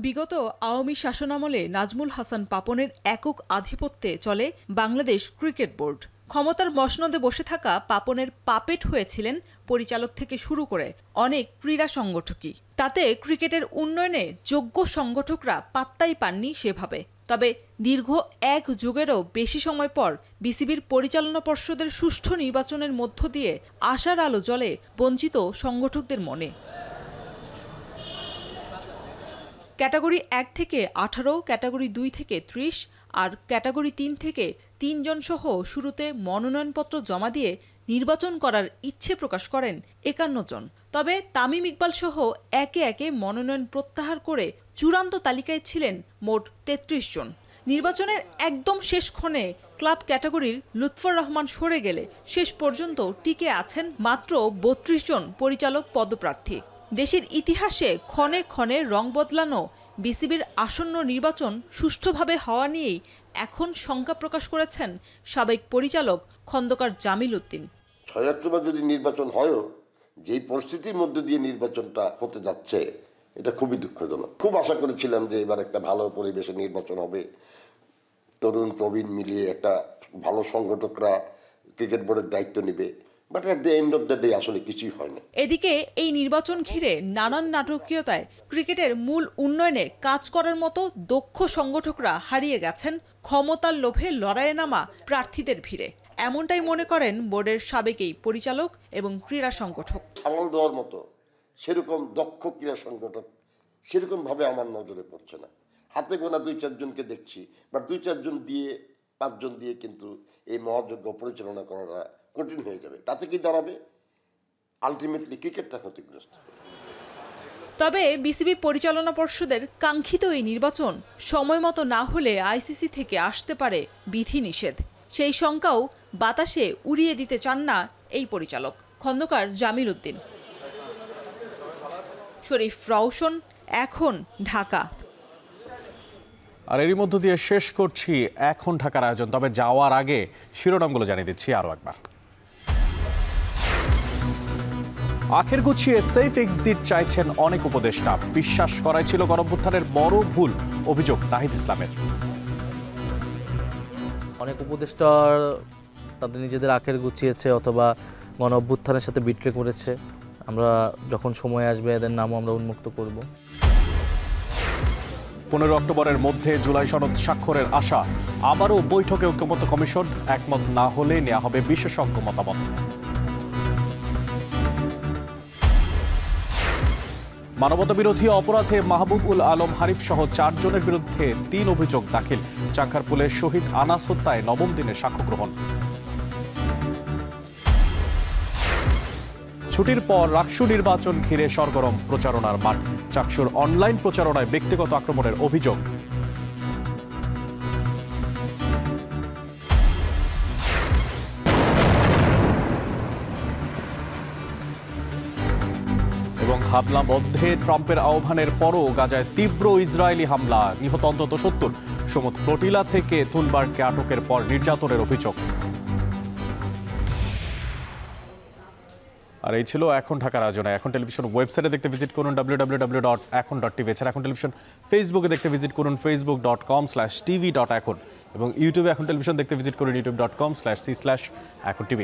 বিগত আওয়ামী শাসনামলে নাজমুল হাসান পাপনের একক আধিপত্যে চলে বাংলাদেশ ক্রিকেট বোর্ড। ক্ষমতার মসনদে বসে থাকা পাপনের পাপেট হয়েছিলেন পরিচালক থেকে শুরু করে অনেক ক্রীড়া সংগঠকই। তাতে ক্রিকেটের উন্নয়নে যোগ্য সংগঠকরা পাত্তাই পাননি সেভাবে। তবে দীর্ঘ 1 যুগেরও বেশি সময় পর বিসিবির পরিচালনা পর্ষদের সুষ্ঠু নির্বাচনের মধ্য দিয়ে আশার আলো জ্বলে বঞ্চিত সংগঠকদের মনে। ক্যাটাগরি 1 থেকে 18, ক্যাটাগরি 2 থেকে 30 আর ক্যাটাগরি 3 থেকে 3 জন সহ শুরুতে মনোনয়নপত্র জমা দিয়ে নির্বাচন করার ইচ্ছে প্রকাশ করেন 51 জন। তবে তামিম ইকবাল সহ একে একে মনোনয়ন প্রত্যাহার করে চূড়ান্ত তালিকায় ছিলেন মোট 33 জন। নির্বাচনের একদম শেষ ক্ষণে ক্লাব ক্যাটাগরির লুৎফর রহমান সরে গেলে শেষ পর্যন্ত টিকে আছেন মাত্র 32 জন পরিচালক পদপ্রার্থী। দেশের ইতিহাসে ক্ষণে ক্ষণে রং বদলানো বিসিবির আসন্ন নির্বাচন সুষ্ঠুভাবে হওয়া নিয়েই এখন শঙ্কা প্রকাশ করেছেন সাবেক পরিচালক খন্দকার জামিল উদ্দিন।
76 বার যদি নির্বাচন হয়ও যেই পরিস্থিতির মধ্যে দিয়ে নির্বাচনটা হতে যাচ্ছে এটা খুবই দুঃখজনক। খুব আশা করেছিলাম যে এবার একটা ভালো পরিবেশে নির্বাচন হবে, তরুণ প্রবীণ মিলিয়ে একটা ভালো সংগঠকরা ক্রিকেট বোর্ডের দায়িত্ব নেবে, but at the end of the day আসলে কিছুই হয় না।
এদিকে এই নির্বাচন ঘিরে নানান নাটকীয়তায় ক্রিকেটের মূল উন্নয়নে কাজ করার মতো দক্ষ সংগঠকরা হারিয়ে গেছেন ক্ষমতার লোভে লড়াইয়ে নামা প্রার্থীদের ভিড়ে। এমনটাই মনে করেন বোর্ডের সাবেক এই পরিচালক এবং ক্রীড়া সংগঠক।
সামাল দেওয়ার মতো সেরকম দক্ষ ক্রীড়া সংগঠক সেরকম ভাবে আমার নজরে পড়ছে না। হাতে গোনা 2-4 জনকে দেখছি, বাট 2-4 জন দিয়ে 5 জন দিয়ে কিন্তু এই মহাযজ্ঞ পরিচালনা করাটা কঠিন হয়ে যাবে। তাতে কি দাঁড়াবে? আলটিমেটলি ক্রিকেটটা ক্ষতিগ্রস্ত।
তবে বিসিবি পরিচালনা পর্ষদের কাঙ্ক্ষিত এই নির্বাচন সময় মতো না হলে আইসিসি থেকে আসতে পারে বিধিনিষেধ। সেই শঙ্কাও বাতাসে উড়িয়ে দিতে চান না এই পরিচালক। খন্দকার জামিল উদ্দিন, শরীফ রওশন, এখন ঢাকা।
আর এরই মধ্য দিয়ে শেষ করছি এখন ঢাকার আয়োজন। তবে যাওয়ার আগে শিরোনামগুলো জানিয়ে দিচ্ছি আরও একবার। আখের গুছিয়ে সেফ এক্সিট চাইছেন অনেক উপদেষ্টা। বিশ্বাস করাই ছিল গণঅভ্যুত্থানের বড় ভুল, অভিযোগ নাহিদ ইসলামের।
অনেক উপদেষ্টা তাদের নিজেদের আখের গুছিয়েছে অথবা গণঅভ্যুত্থানের সাথে বিট্রে করেছে। আমরা যখন সময় আসবে এদের নামও আমরা উন্মুক্ত করব।
15 অক্টোবরের মধ্যে জুলাই সনদ স্বাক্ষরের আশা। আবারও বৈঠকে ঐক্যমত্য কমিশন, একমত না হলে নেওয়া হবে বিশেষজ্ঞ মতামত। মানবতা বিরোধী অপরাধে মাহবুব উল আলম হারিফ সহ 4 জনের বিরুদ্ধে 3 অভিযোগ দাখিল। চাঙ্খারপুলের শহীদ আনাস হত্যায় 9ম দিনের সাক্ষ্য গ্রহণ। ছুটির পর রাকসু নির্বাচন ঘিরে সরগরম প্রচারণার মাঠ। চাকসুর অনলাইন প্রচারণায় ব্যক্তিগত আক্রমণের অভিযোগ। এবং হামলা বন্ধে ট্রাম্পের আহ্বানের পরও গাজায় তীব্র ইসরায়েলি হামলা, নিহত অন্তত 70। সমুদ্র ফ্লোটিলা থেকে থুনবার্গকে আটকের পর নির্যাতনের অভিযোগ। আর এই ছিল এখন ঢাকার আয়োজনে। এখন টেলিভিশন ওয়েবসাইটে দেখতে ভিজিট করুন www.ekon.tv। এছাড়া এখন টেলিভিশন ফেসবুকে দেখতে ভিজিট করুন facebook.com/tv.ekon এবং ইউটিউবে এখন টেলিভিশন দেখতে ভিজিট করুন youtube.com/c/ekontv।